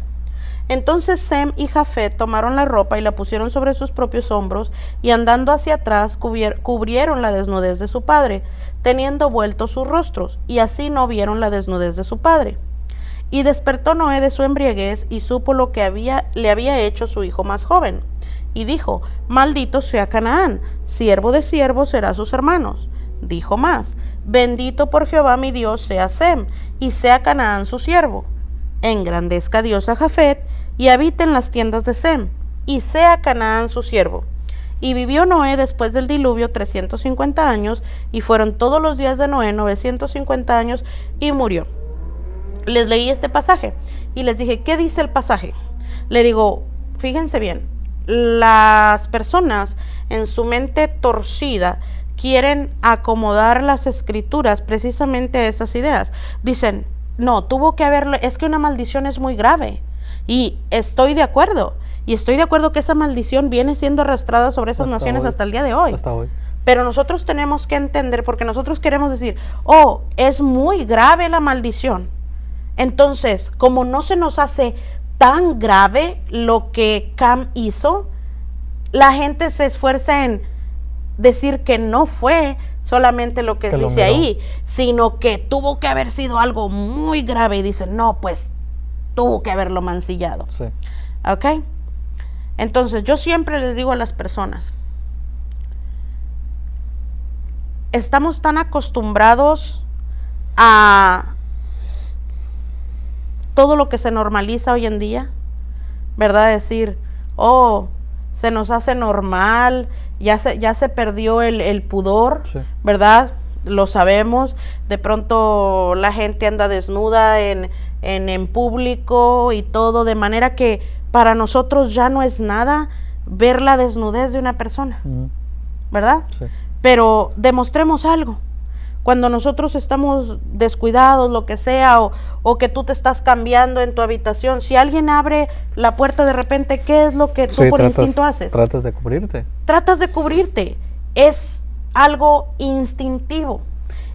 Entonces Sem y Jafet tomaron la ropa y la pusieron sobre sus propios hombros, y andando hacia atrás cubrieron la desnudez de su padre, teniendo vueltos sus rostros, y así no vieron la desnudez de su padre. Y despertó Noé de su embriaguez y supo lo que le había hecho su hijo más joven. Y dijo, maldito sea Canaán, siervo de siervos será sus hermanos. Dijo más, bendito por Jehová mi Dios sea Sem, y sea Canaán su siervo. Engrandezca Dios a Jafet, y habite en las tiendas de Sem, y sea Canaán su siervo. Y vivió Noé después del diluvio 350 años, y fueron todos los días de Noé 950 años, y murió. Les leí este pasaje, y les dije, ¿qué dice el pasaje? Le digo, fíjense bien, las personas en su mente torcida quieren acomodar las escrituras precisamente a esas ideas. Dicen, no, tuvo que haberlo, es que una maldición es muy grave. Y estoy de acuerdo. Y estoy de acuerdo que esa maldición viene siendo arrastrada sobre esas naciones hasta el día de hoy. Hasta hoy. Pero nosotros tenemos que entender, porque nosotros queremos decir, oh, es muy grave la maldición. Entonces, como no se nos hace tan grave lo que Cam hizo, la gente se esfuerza en decir que no fue solamente lo que dice ahí, sino que tuvo que haber sido algo muy grave, y dicen, no, pues tuvo que haberlo mancillado. Sí. ¿Ok? Entonces yo siempre les digo a las personas, estamos tan acostumbrados a todo lo que se normaliza hoy en día, ¿verdad? Decir, oh, se nos hace normal, ya se perdió el pudor, sí, ¿verdad? Lo sabemos. De pronto la gente anda desnuda en público y todo, de manera que para nosotros ya no es nada ver la desnudez de una persona, ¿verdad? Sí. Pero demostremos algo. Cuando nosotros estamos descuidados, lo que sea, o que tú te estás cambiando en tu habitación, si alguien abre la puerta de repente, ¿qué es lo que tú por instinto haces? Tratas de cubrirte. Tratas de cubrirte. Es algo instintivo.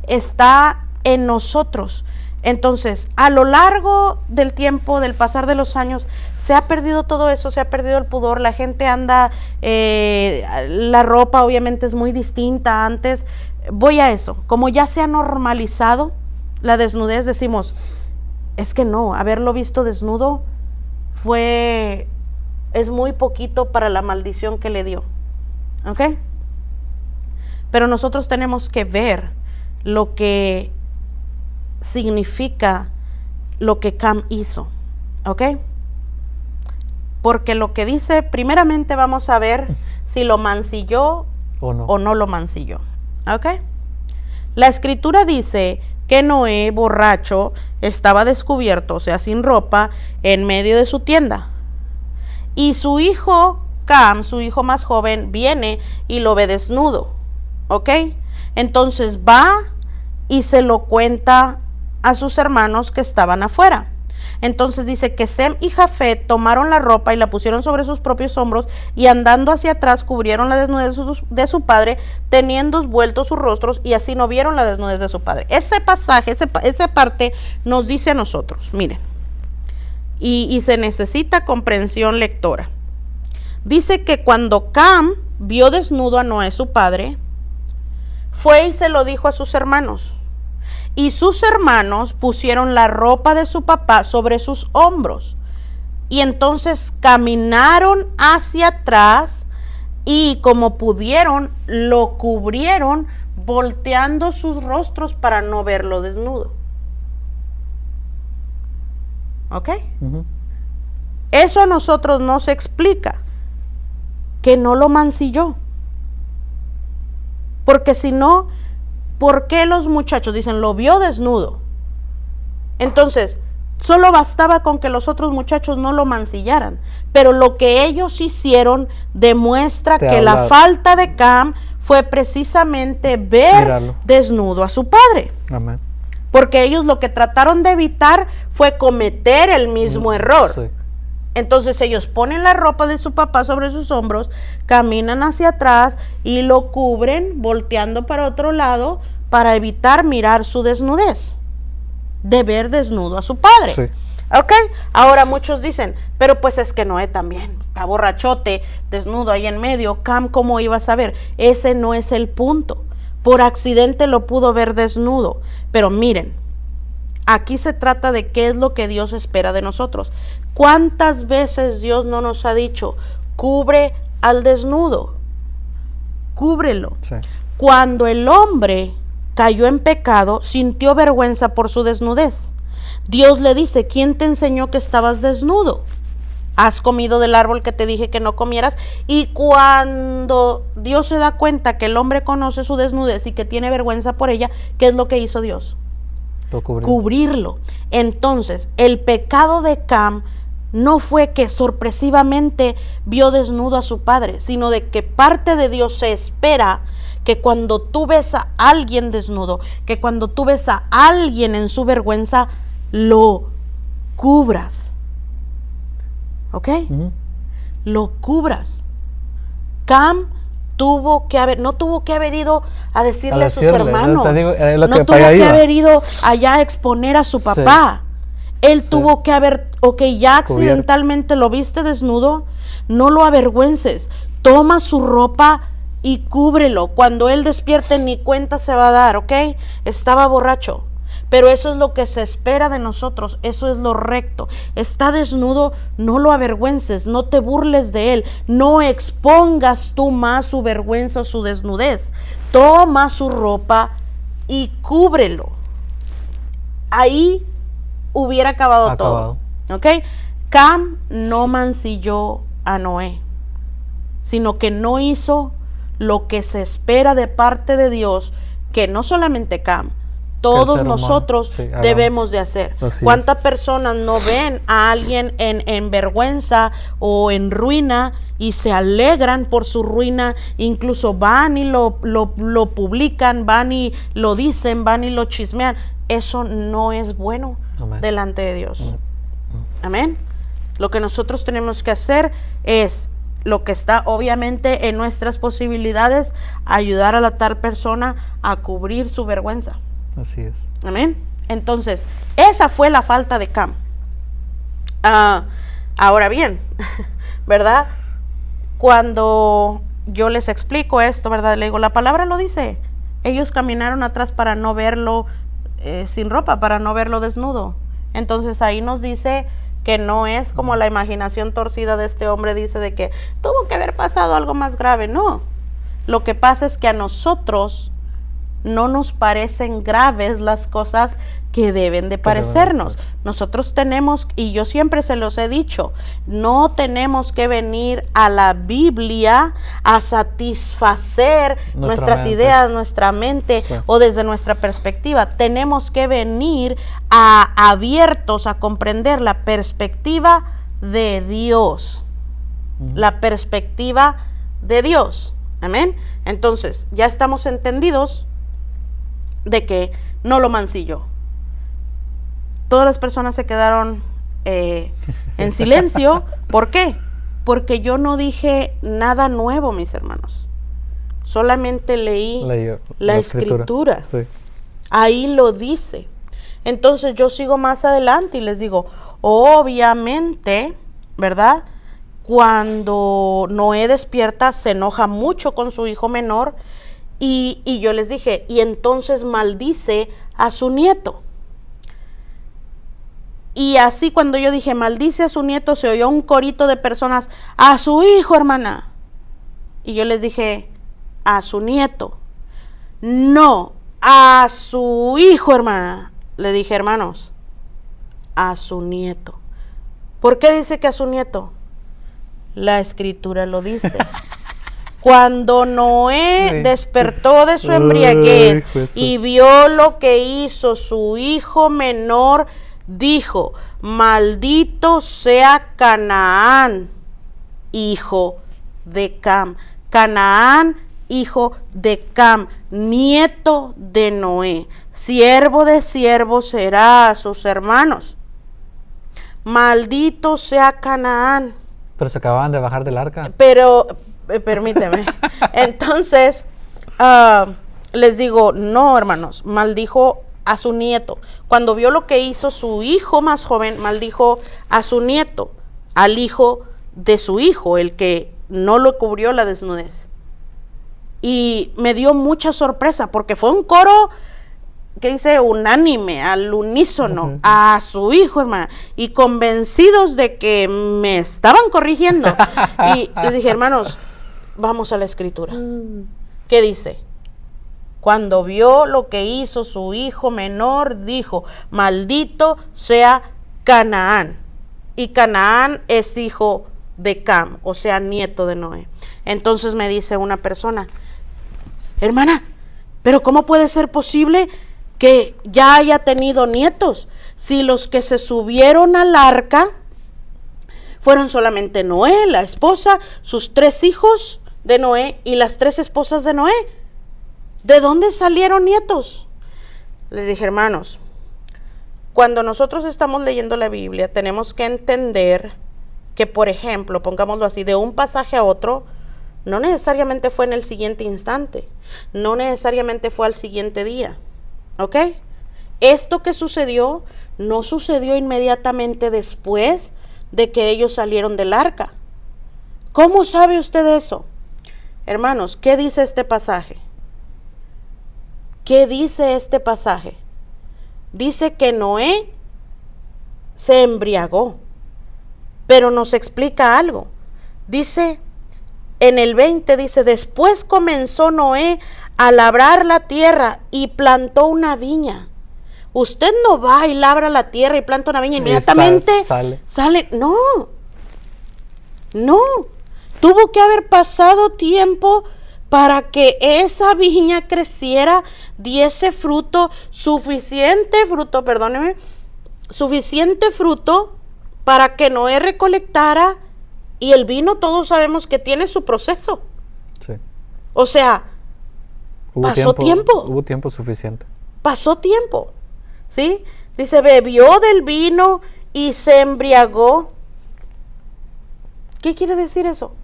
Está en nosotros. Entonces, a lo largo del tiempo, del pasar de los años, se ha perdido todo eso, se ha perdido el pudor, la gente anda, la ropa obviamente es muy distinta antes. Voy a eso, como ya se ha normalizado la desnudez, decimos, es que no, haberlo visto desnudo es muy poquito para la maldición que le dio, ¿ok? Pero nosotros tenemos que ver lo que significa lo que Cam hizo, ¿ok? Porque lo que dice, primeramente vamos a ver si lo mancilló o no lo mancilló, ¿ok? La escritura dice que Noé, borracho, estaba descubierto, o sea, sin ropa, en medio de su tienda. Y su hijo Cam, su hijo más joven, viene y lo ve desnudo, ¿ok? Entonces va y se lo cuenta a sus hermanos que estaban afuera. Entonces dice que Sem y Jafet tomaron la ropa y la pusieron sobre sus propios hombros y andando hacia atrás cubrieron la desnudez de su padre, teniendo vueltos sus rostros, y así no vieron la desnudez de su padre. Ese pasaje, esa parte nos dice a nosotros, miren, y se necesita comprensión lectora. Dice que cuando Cam vio desnudo a Noé, su padre, fue y se lo dijo a sus hermanos. Y sus hermanos pusieron la ropa de su papá sobre sus hombros. Y entonces caminaron hacia atrás y como pudieron, lo cubrieron volteando sus rostros para no verlo desnudo. ¿Ok? Eso a nosotros nos explica que no lo mancilló. Porque si no, ¿por qué los muchachos dicen lo vio desnudo? Entonces, solo bastaba con que los otros muchachos no lo mancillaran. Pero lo que ellos hicieron demuestra que la falta de Cam fue precisamente ver desnudo a su padre. Amén. Porque ellos lo que trataron de evitar fue cometer el mismo error. Sí. Entonces ellos ponen la ropa de su papá sobre sus hombros, caminan hacia atrás y lo cubren volteando para otro lado para evitar mirar su desnudez, de ver desnudo a su padre. Sí. ¿Ok? Ahora muchos dicen, pero pues es que Noé también está borrachote, desnudo ahí en medio. Cam, ¿cómo iba a saber? Ese no es el punto. Por accidente lo pudo ver desnudo. Pero miren, aquí se trata de qué es lo que Dios espera de nosotros. ¿Cuántas veces Dios no nos ha dicho, cubre al desnudo? Cúbrelo. Sí. Cuando el hombre cayó en pecado, sintió vergüenza por su desnudez. Dios le dice, ¿quién te enseñó que estabas desnudo? ¿Has comido del árbol que te dije que no comieras? Y cuando Dios se da cuenta que el hombre conoce su desnudez y que tiene vergüenza por ella, ¿qué es lo que hizo Dios? Cubrirlo. Entonces, el pecado de Cam no fue que sorpresivamente vio desnudo a su padre, sino de que parte de Dios se espera que cuando tú ves a alguien desnudo, que cuando tú ves a alguien en su vergüenza, lo cubras. ¿Ok? Lo cubras. Cam no tuvo que haber ido a decirle a sus hermanos, no tuvo que haber ido allá a exponer a su papá. Él tuvo que haber, ya accidentalmente lo viste desnudo, no lo avergüences, toma su ropa y cúbrelo. Cuando él despierte ni cuenta se va a dar, ¿ok? Estaba borracho. Pero eso es lo que se espera de nosotros, eso es lo recto. Está desnudo, no lo avergüences, no te burles de él, no expongas tú más su vergüenza o su desnudez. Toma su ropa y cúbrelo. Ahí hubiera acabado todo. ¿Ok? Cam no mancilló a Noé, sino que no hizo lo que se espera de parte de Dios, que no solamente Cam, todos nosotros debemos de hacer. ¿Cuántas personas no ven a alguien en vergüenza o en ruina y se alegran por su ruina? Incluso van y lo publican, van y lo dicen, van y lo chismean. Eso no es bueno delante de Dios. Amén. Lo que nosotros tenemos que hacer es lo que está obviamente en nuestras posibilidades, ayudar a la tal persona a cubrir su vergüenza. Así es. Amén. Entonces, esa fue la falta de Cam. Ahora bien, ¿verdad? Cuando yo les explico esto, ¿verdad? Le digo, la palabra lo dice. Ellos caminaron atrás para no verlo sin ropa, para no verlo desnudo. Entonces ahí nos dice que no es como la imaginación torcida de este hombre dice de que tuvo que haber pasado algo más grave. No. Lo que pasa es que a nosotros no nos parecen graves las cosas que deben de parecernos. Nosotros tenemos, y yo siempre se los he dicho, no tenemos que venir a la Biblia a satisfacer nuestras ideas, nuestra mente o desde nuestra perspectiva. Tenemos que venir abiertos a comprender la perspectiva de Dios. La perspectiva de Dios. Amén. Entonces, ya estamos entendidos de que no lo mancilló. Todas las personas se quedaron en silencio. ¿Por qué? Porque yo no dije nada nuevo, mis hermanos. Solamente leí la escritura. Sí. Ahí lo dice. Entonces yo sigo más adelante y les digo, obviamente, ¿verdad? Cuando Noé despierta, se enoja mucho con su hijo menor y yo les dije, y entonces maldice a su nieto. Y así cuando yo dije, maldice a su nieto, se oyó un corito de personas, a su hijo, hermana. Y yo les dije, a su nieto. No, a su hijo, hermana. Le dije, hermanos, a su nieto. ¿Por qué dice que a su nieto? La escritura lo dice. Cuando Noé despertó de su embriaguez y vio lo que hizo su hijo menor, dijo, maldito sea Canaán, hijo de Cam. Canaán, hijo de Cam, nieto de Noé. Siervo de siervos será a sus hermanos. Maldito sea Canaán. Pero se acababan de bajar del arca. Pero, permíteme. Entonces, les digo, no, hermanos, maldijo a su nieto. Cuando vio lo que hizo su hijo más joven, maldijo a su nieto, al hijo de su hijo, el que no lo cubrió la desnudez. Y me dio mucha sorpresa, porque fue un coro que dice unánime, al unísono, a su hijo, hermana, y convencidos de que me estaban corrigiendo. Y les dije, hermanos, vamos a la escritura. ¿Qué dice? Cuando vio lo que hizo su hijo menor, dijo, maldito sea Canaán. Y Canaán es hijo de Cam, o sea, nieto de Noé. Entonces me dice una persona, hermana, pero ¿cómo puede ser posible que ya haya tenido nietos si los que se subieron al arca fueron solamente Noé, la esposa, sus 3 hijos de Noé y las 3 esposas de Noé? ¿De dónde salieron nietos? Les dije, hermanos, cuando nosotros estamos leyendo la Biblia, tenemos que entender que, por ejemplo, pongámoslo así, de un pasaje a otro, no necesariamente fue en el siguiente instante, no necesariamente fue al siguiente día, ¿ok? Esto que sucedió, no sucedió inmediatamente después de que ellos salieron del arca. ¿Cómo sabe usted eso? Hermanos, ¿qué dice este pasaje? ¿Qué dice este pasaje? Dice que Noé se embriagó, pero nos explica algo. Dice, en el 20 dice, después comenzó Noé a labrar la tierra y plantó una viña. Usted no va y labra la tierra y planta una viña inmediatamente. Sale. No. Tuvo que haber pasado tiempo para que esa viña creciera, diese suficiente fruto para que Noé recolectara, y el vino todos sabemos que tiene su proceso. Sí. O sea, pasó tiempo. Hubo tiempo suficiente. Pasó tiempo, ¿sí? Dice, bebió del vino y se embriagó. ¿Qué quiere decir eso?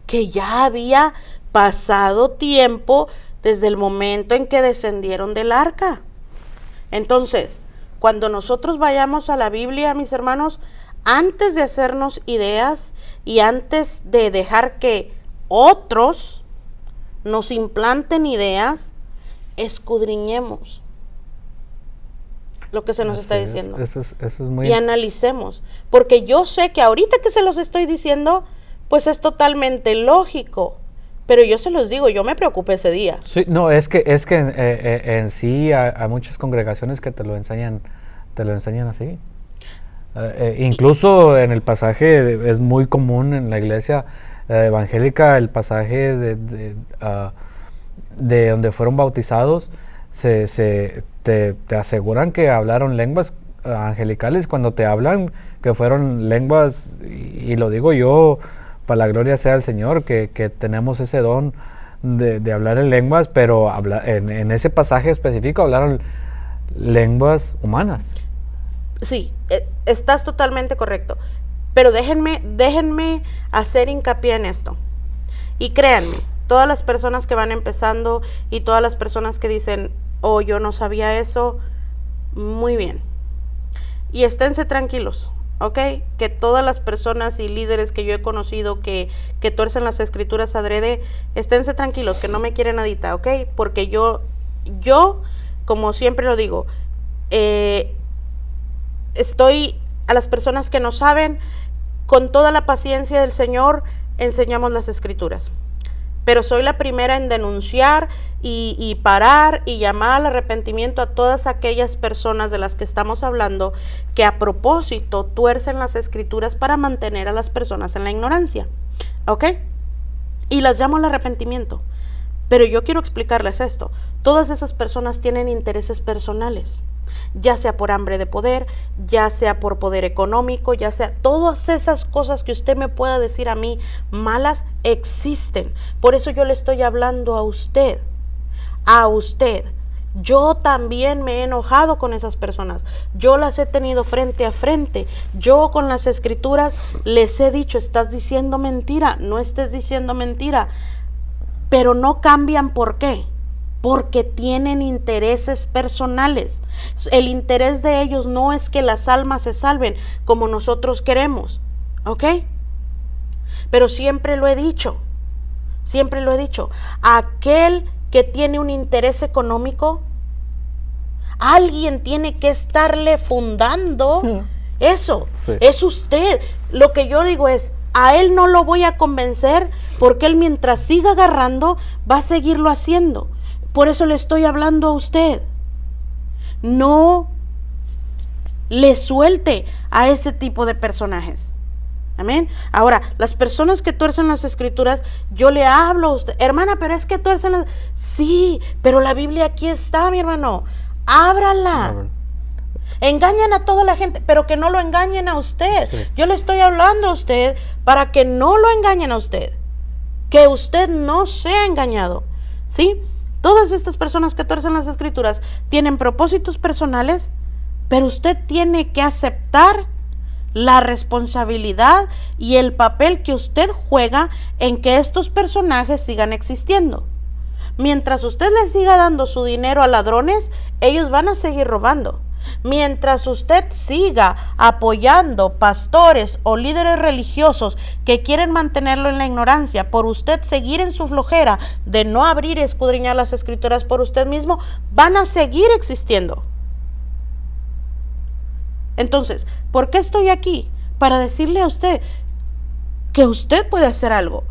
Que ya había pasado tiempo desde el momento en que descendieron del arca. Entonces, cuando nosotros vayamos a la Biblia, mis hermanos, antes de hacernos ideas y antes de dejar que otros nos implanten ideas, escudriñemos lo que se nos está diciendo. Eso es muy... Y analicemos, porque yo sé que ahorita que se los estoy diciendo, pues es totalmente lógico, pero yo se los digo, yo me preocupé ese día. Sí, no, es que en sí hay muchas congregaciones que te lo enseñan así. Incluso en el pasaje es muy común en la iglesia evangélica, el pasaje de donde fueron bautizados, te aseguran que hablaron lenguas angelicales cuando te hablan que fueron lenguas, y lo digo yo, para la gloria sea del Señor, que tenemos ese don de hablar en lenguas, pero en ese pasaje específico hablaron lenguas humanas. Sí, estás totalmente correcto. Pero déjenme hacer hincapié en esto. Y créanme, todas las personas que van empezando y todas las personas que dicen, oh, yo no sabía eso, muy bien. Y esténse tranquilos, ¿ok? Que todas las personas y líderes que yo he conocido que tuercen las escrituras adrede, esténse tranquilos, que no me quieren nadita, ¿ok? Porque yo, como siempre lo digo, estoy a las personas que no saben, con toda la paciencia del Señor, enseñamos las escrituras. Pero soy la primera en denunciar y parar y llamar al arrepentimiento a todas aquellas personas de las que estamos hablando que a propósito tuercen las escrituras para mantener a las personas en la ignorancia, ¿ok? Y las llamo al arrepentimiento. Pero yo quiero explicarles esto. Todas esas personas tienen intereses personales, ya sea por hambre de poder, ya sea por poder económico, ya sea todas esas cosas que usted me pueda decir a mí malas existen. Por eso yo le estoy hablando a usted. Yo también me he enojado con esas personas. Yo las he tenido frente a frente. Yo con las escrituras les he dicho, estás diciendo mentira, no estés diciendo mentira. Pero no cambian, ¿por qué? Porque tienen intereses personales. El interés de ellos no es que las almas se salven como nosotros queremos, ¿ok? Pero siempre lo he dicho, aquel que tiene un interés económico, alguien tiene que estarle fundando eso, sí. Es usted. Lo que yo digo es, a él no lo voy a convencer porque él mientras siga agarrando va a seguirlo haciendo. Por eso le estoy hablando a usted. No le suelte a ese tipo de personajes. Amén. Ahora, las personas que tuercen las escrituras, yo le hablo a usted, hermana, pero es que tuercen las... Sí, pero la Biblia aquí está, mi hermano. Ábrala. Engañan a toda la gente, pero que no lo engañen a usted. Sí. Yo le estoy hablando a usted para que no lo engañen a usted. Que usted no sea engañado. ¿Sí? Todas estas personas que tuercen las escrituras tienen propósitos personales, pero usted tiene que aceptar la responsabilidad y el papel que usted juega en que estos personajes sigan existiendo. Mientras usted les siga dando su dinero a ladrones, ellos van a seguir robando. Mientras usted siga apoyando pastores o líderes religiosos que quieren mantenerlo en la ignorancia, por usted seguir en su flojera de no abrir y escudriñar las escrituras por usted mismo, van a seguir existiendo. Entonces, ¿por qué estoy aquí? Para decirle a usted que usted puede hacer algo.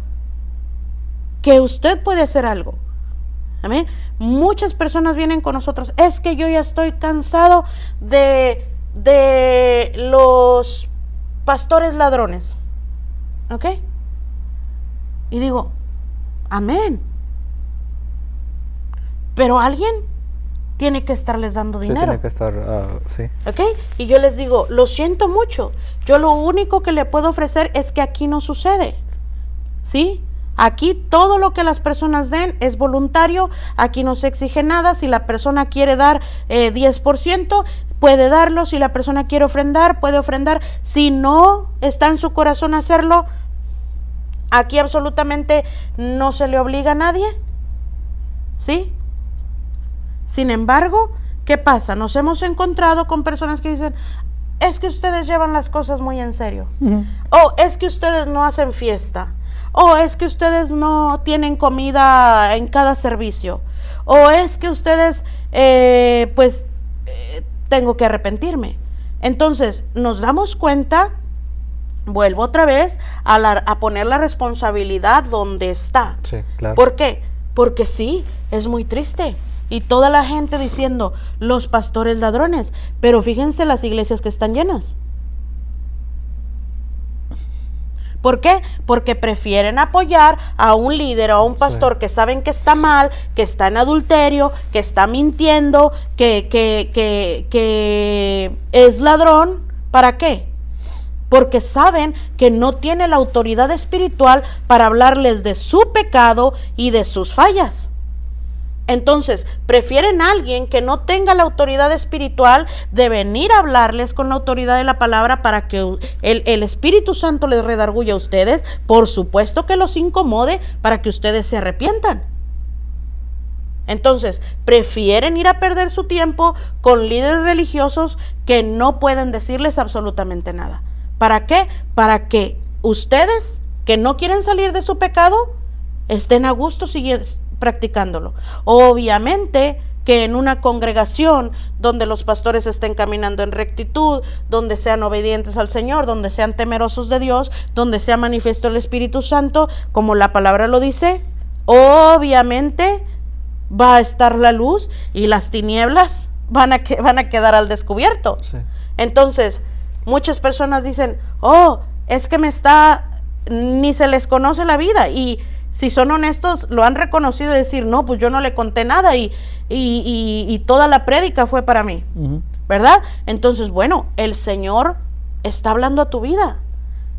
Amén. Muchas personas vienen con nosotros, es que yo ya estoy cansado de los pastores ladrones. ¿Ok? Y digo, amén. Pero alguien tiene que estarles dando dinero. Tiene que estar, sí. ¿Ok? Y yo les digo, lo siento mucho. Yo lo único que le puedo ofrecer es que aquí no sucede. ¿Sí? Aquí todo lo que las personas den es voluntario, aquí no se exige nada. Si la persona quiere dar 10%, puede darlo. Si la persona quiere ofrendar, puede ofrendar. Si no está en su corazón hacerlo, aquí absolutamente no se le obliga a nadie. ¿Sí? Sin embargo, ¿qué pasa? Nos hemos encontrado con personas que dicen, es que ustedes llevan las cosas muy en serio. O es que ustedes no hacen fiesta. O es que ustedes no tienen comida en cada servicio. O es que ustedes, tengo que arrepentirme. Entonces, nos damos cuenta, vuelvo otra vez a poner la responsabilidad donde está. Sí, claro. ¿Por qué? Porque sí, es muy triste. Y toda la gente diciendo, los pastores ladrones. Pero fíjense las iglesias que están llenas. ¿Por qué? Porque prefieren apoyar a un líder o a un pastor que saben que está mal, que está en adulterio, que está mintiendo, que es ladrón. ¿Para qué? Porque saben que no tiene la autoridad espiritual para hablarles de su pecado y de sus fallas. Entonces, prefieren a alguien que no tenga la autoridad espiritual de venir a hablarles con la autoridad de la palabra para que el Espíritu Santo les redarguya a ustedes. Por supuesto que los incomode para que ustedes se arrepientan. Entonces, prefieren ir a perder su tiempo con líderes religiosos que no pueden decirles absolutamente nada. ¿Para qué? Para que ustedes, que no quieren salir de su pecado, estén a gusto practicándolo. Obviamente que en una congregación donde los pastores estén caminando en rectitud, donde sean obedientes al Señor, donde sean temerosos de Dios, donde sea manifiesto el Espíritu Santo, como la palabra lo dice, obviamente va a estar la luz y las tinieblas van a quedar al descubierto. Sí. Entonces, muchas personas dicen, oh, es que ni se les conoce la vida, y si son honestos, lo han reconocido y decir, no, pues yo no le conté nada y toda la prédica fue para mí, ¿verdad? Entonces, bueno, el Señor está hablando a tu vida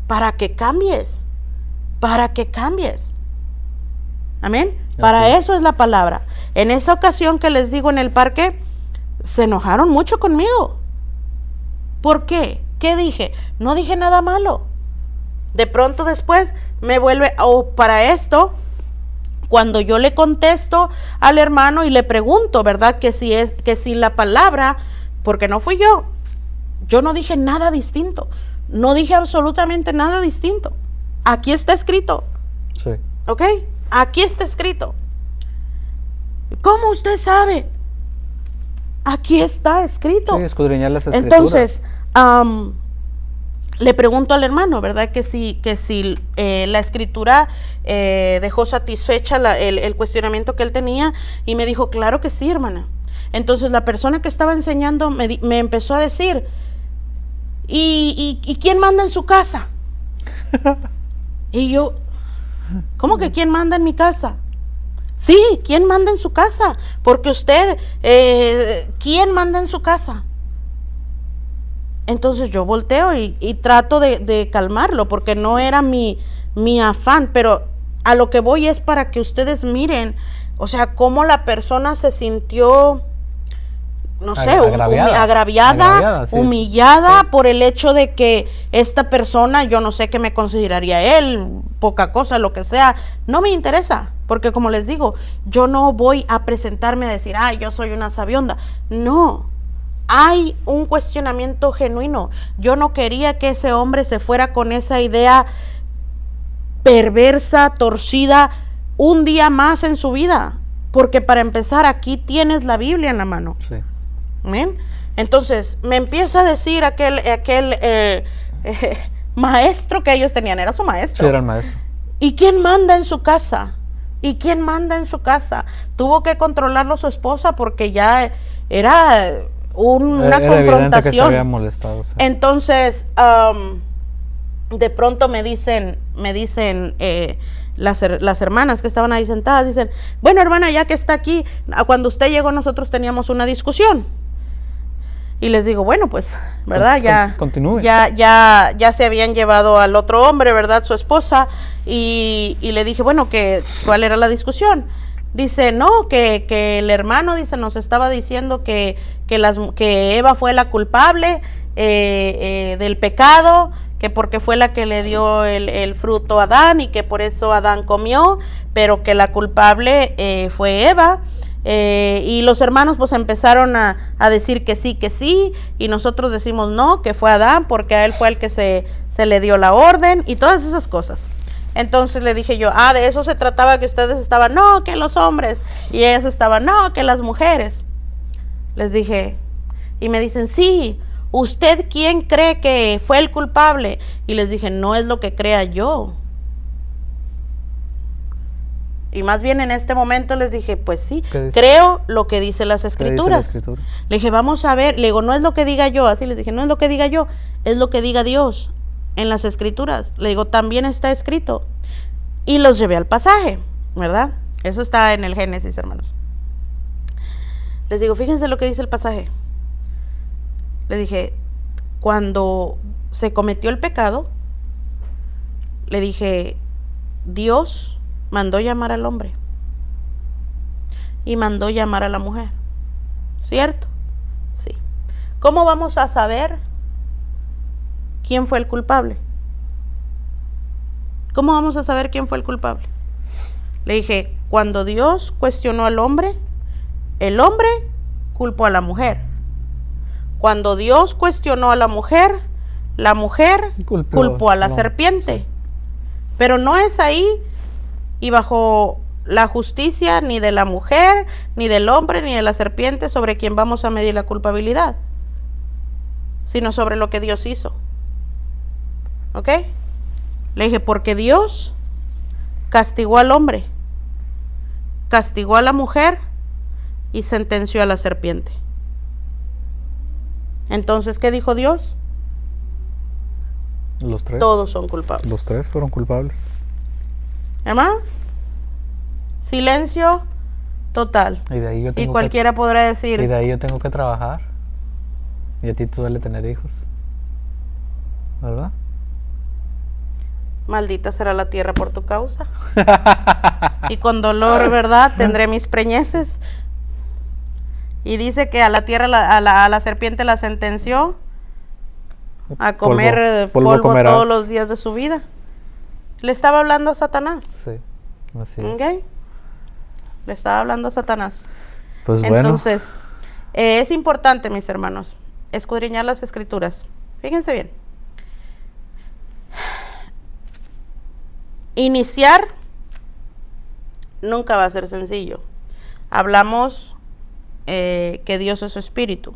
para que cambies, amén. Para eso es la palabra. En esa ocasión que les digo en el parque, se enojaron mucho conmigo. ¿Por qué? ¿Qué dije? No dije nada malo. De pronto después me vuelve, para esto, cuando yo le contesto al hermano y le pregunto, ¿verdad? Que si la palabra, porque no fui yo no dije nada distinto, no dije absolutamente nada distinto. Aquí está escrito. Sí. ¿Ok? Aquí está escrito. ¿Cómo usted sabe? Aquí está escrito. Sí, escudriñar las escrituras. Entonces, le pregunto al hermano, ¿verdad? Que si la escritura dejó satisfecha el cuestionamiento que él tenía, y me dijo, claro que sí, hermana. Entonces la persona que estaba enseñando me empezó a decir, ¿y quién manda en su casa? Y yo, ¿cómo que quién manda en mi casa? Sí, ¿quién manda en su casa? Porque usted, ¿quién manda en su casa? Entonces yo volteo y trato de calmarlo, porque no era mi afán, pero a lo que voy es para que ustedes miren, o sea, cómo la persona se sintió, no sé, agraviada, sí, humillada, sí, por el hecho de que esta persona, yo no sé qué me consideraría él, poca cosa, lo que sea, no me interesa, porque como les digo, yo no voy a presentarme a decir, ay, yo soy una sabionda, no. Hay un cuestionamiento genuino. Yo no quería que ese hombre se fuera con esa idea perversa, torcida, un día más en su vida. Porque para empezar, aquí tienes la Biblia en la mano. Sí. ¿Ven? Entonces, me empieza a decir aquel maestro que ellos tenían, era su maestro. Sí, era el maestro. ¿Y quién manda en su casa? ¿Y quién manda en su casa? Tuvo que controlarlo su esposa porque ya era una confrontación. Que se había molestado, sí. Entonces, de pronto me dicen las hermanas que estaban ahí sentadas, dicen, bueno, hermana, ya que está aquí, cuando usted llegó nosotros teníamos una discusión. Y les digo, bueno, pues, ¿verdad? Continúe. Ya se habían llevado al otro hombre, ¿verdad? Su esposa. Y le dije, bueno, ¿cuál era la discusión? Dice, no, que el hermano, dice, nos estaba diciendo que Eva fue la culpable del pecado, que porque fue la que le dio el fruto a Adán y que por eso Adán comió, pero que la culpable fue Eva. Y los hermanos pues empezaron a decir que sí, y nosotros decimos no, que fue Adán porque a él fue el que se le dio la orden y todas esas cosas. Entonces le dije yo, de eso se trataba, que ustedes estaban, no, que los hombres, y ellas estaban, no, que las mujeres. Les dije, y me dicen, sí, ¿usted quién cree que fue el culpable? Y les dije, no es lo que crea yo. Y más bien en este momento les dije, pues sí, creo lo que dice las escrituras. Le dije, vamos a ver, le digo, no es lo que diga yo, así les dije, no es lo que diga yo, es lo que diga Dios en las escrituras. Le digo, también está escrito. Y los llevé al pasaje, ¿verdad? Eso está en el Génesis, hermanos. Les digo, fíjense lo que dice el pasaje. Le dije, cuando se cometió el pecado, le dije, Dios mandó llamar al hombre. y mandó llamar a la mujer. ¿Cierto? Sí. ¿Cómo vamos a saber quién fue el culpable? ¿Cómo vamos a saber quién fue el culpable? Le dije, cuando Dios cuestionó al hombre, el hombre culpó a la mujer. Cuando Dios cuestionó a la mujer culpó a la serpiente. Sí. Pero no es ahí y bajo la justicia ni de la mujer, ni del hombre, ni de la serpiente sobre quien vamos a medir la culpabilidad, sino sobre lo que Dios hizo. ¿Ok? Le dije, porque Dios castigó al hombre, castigó a la mujer y sentenció a la serpiente. Entonces, ¿qué dijo Dios? Los tres. Todos son culpables. Los tres fueron culpables. ¿Hermano? Silencio total. Y de ahí yo tengo y cualquiera podrá decir. Y de ahí yo tengo que trabajar. Y a ti te duele tener hijos. ¿Verdad? Maldita será la tierra por tu causa. Y con dolor, ¿verdad? Tendré mis preñeces. Y dice que a la tierra, a la serpiente la sentenció a comer polvo todos los días de su vida. Le estaba hablando a Satanás. Sí, así es. ¿Okay? Le estaba hablando a Satanás. Pues bueno. Entonces, es importante, mis hermanos, escudriñar las escrituras. Fíjense bien. Iniciar nunca va a ser sencillo. Hablamos que Dios es espíritu,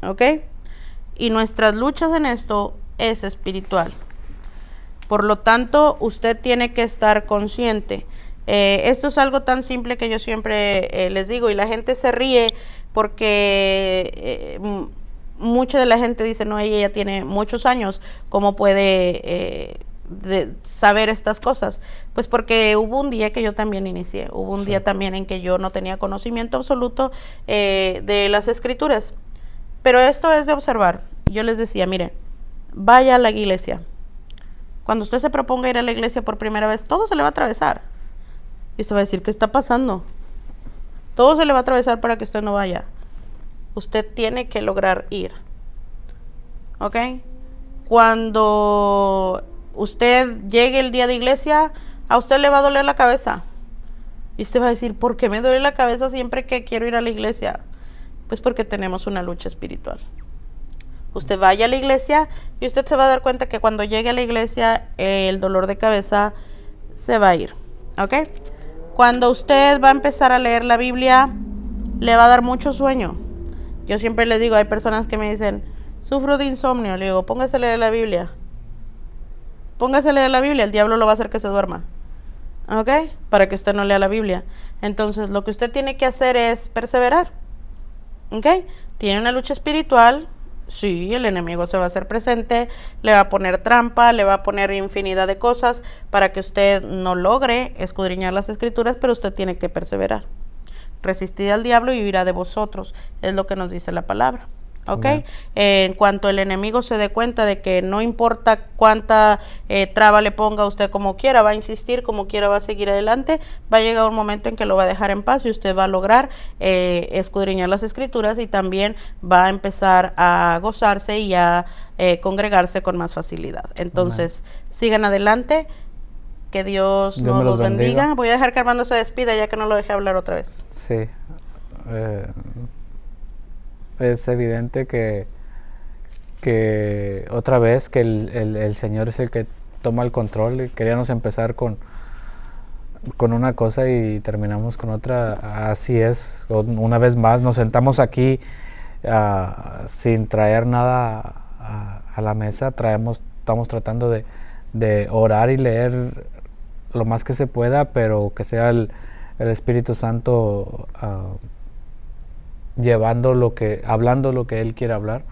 ¿ok? Y nuestras luchas en esto es espiritual. Por lo tanto, usted tiene que estar consciente. Esto es algo tan simple que yo siempre les digo, y la gente se ríe porque mucha de la gente dice, no, ella ya tiene muchos años, ¿cómo puede de saber estas cosas? Pues porque hubo un día que yo también inicié, hubo un día también en que yo no tenía conocimiento absoluto de las escrituras, pero esto es de observar. Yo les decía, mire, vaya a la iglesia. Cuando usted se proponga ir a la iglesia por primera vez, todo se le va a atravesar y usted va a decir, ¿qué está pasando? Todo se le va a atravesar para que usted no vaya. Usted tiene que lograr ir, ¿ok? Cuando usted llegue el día de iglesia, a usted le va a doler la cabeza. Y usted va a decir, ¿por qué me duele la cabeza siempre que quiero ir a la iglesia? Pues porque tenemos una lucha espiritual. Usted vaya a la iglesia y usted se va a dar cuenta que cuando llegue a la iglesia, el dolor de cabeza se va a ir, ¿ok? Cuando usted va a empezar a leer la Biblia, le va a dar mucho sueño. Yo siempre les digo, hay personas que me dicen, sufro de insomnio. Le digo, póngase a leer la Biblia. Póngase a leer la Biblia, el diablo lo va a hacer que se duerma, ¿ok? Para que usted no lea la Biblia. Entonces, lo que usted tiene que hacer es perseverar, ¿ok? Tiene una lucha espiritual, sí, el enemigo se va a hacer presente, le va a poner trampa, le va a poner infinidad de cosas para que usted no logre escudriñar las escrituras, pero usted tiene que perseverar. Resistid al diablo y huirá de vosotros, es lo que nos dice la palabra. ¿Ok? En cuanto el enemigo se dé cuenta de que no importa cuánta traba le ponga usted como quiera, va a insistir, como quiera va a seguir adelante, va a llegar un momento en que lo va a dejar en paz y usted va a lograr escudriñar las escrituras y también va a empezar a gozarse y a congregarse con más facilidad. Entonces, sigan adelante, que Dios nos los bendiga. Voy a dejar que Armando se despida ya que no lo dejé hablar otra vez. Sí. Es evidente que otra vez que el Señor es el que toma el control. Queríamos empezar con una cosa y terminamos con otra. Así es, una vez más nos sentamos aquí sin traer nada a la mesa. Estamos tratando de orar y leer lo más que se pueda, pero que sea el Espíritu Santo hablando lo que Él quiere hablar.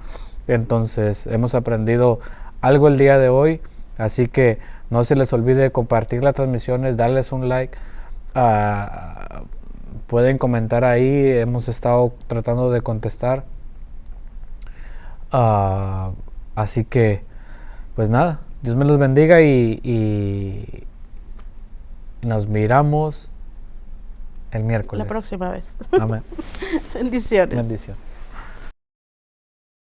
Entonces hemos aprendido algo el día de hoy, así que no se les olvide compartir las transmisiones, darles un like, pueden comentar ahí, hemos estado tratando de contestar, así que pues nada, Dios me los bendiga y nos miramos el miércoles. La próxima vez. Amén. Bendiciones. Bendición.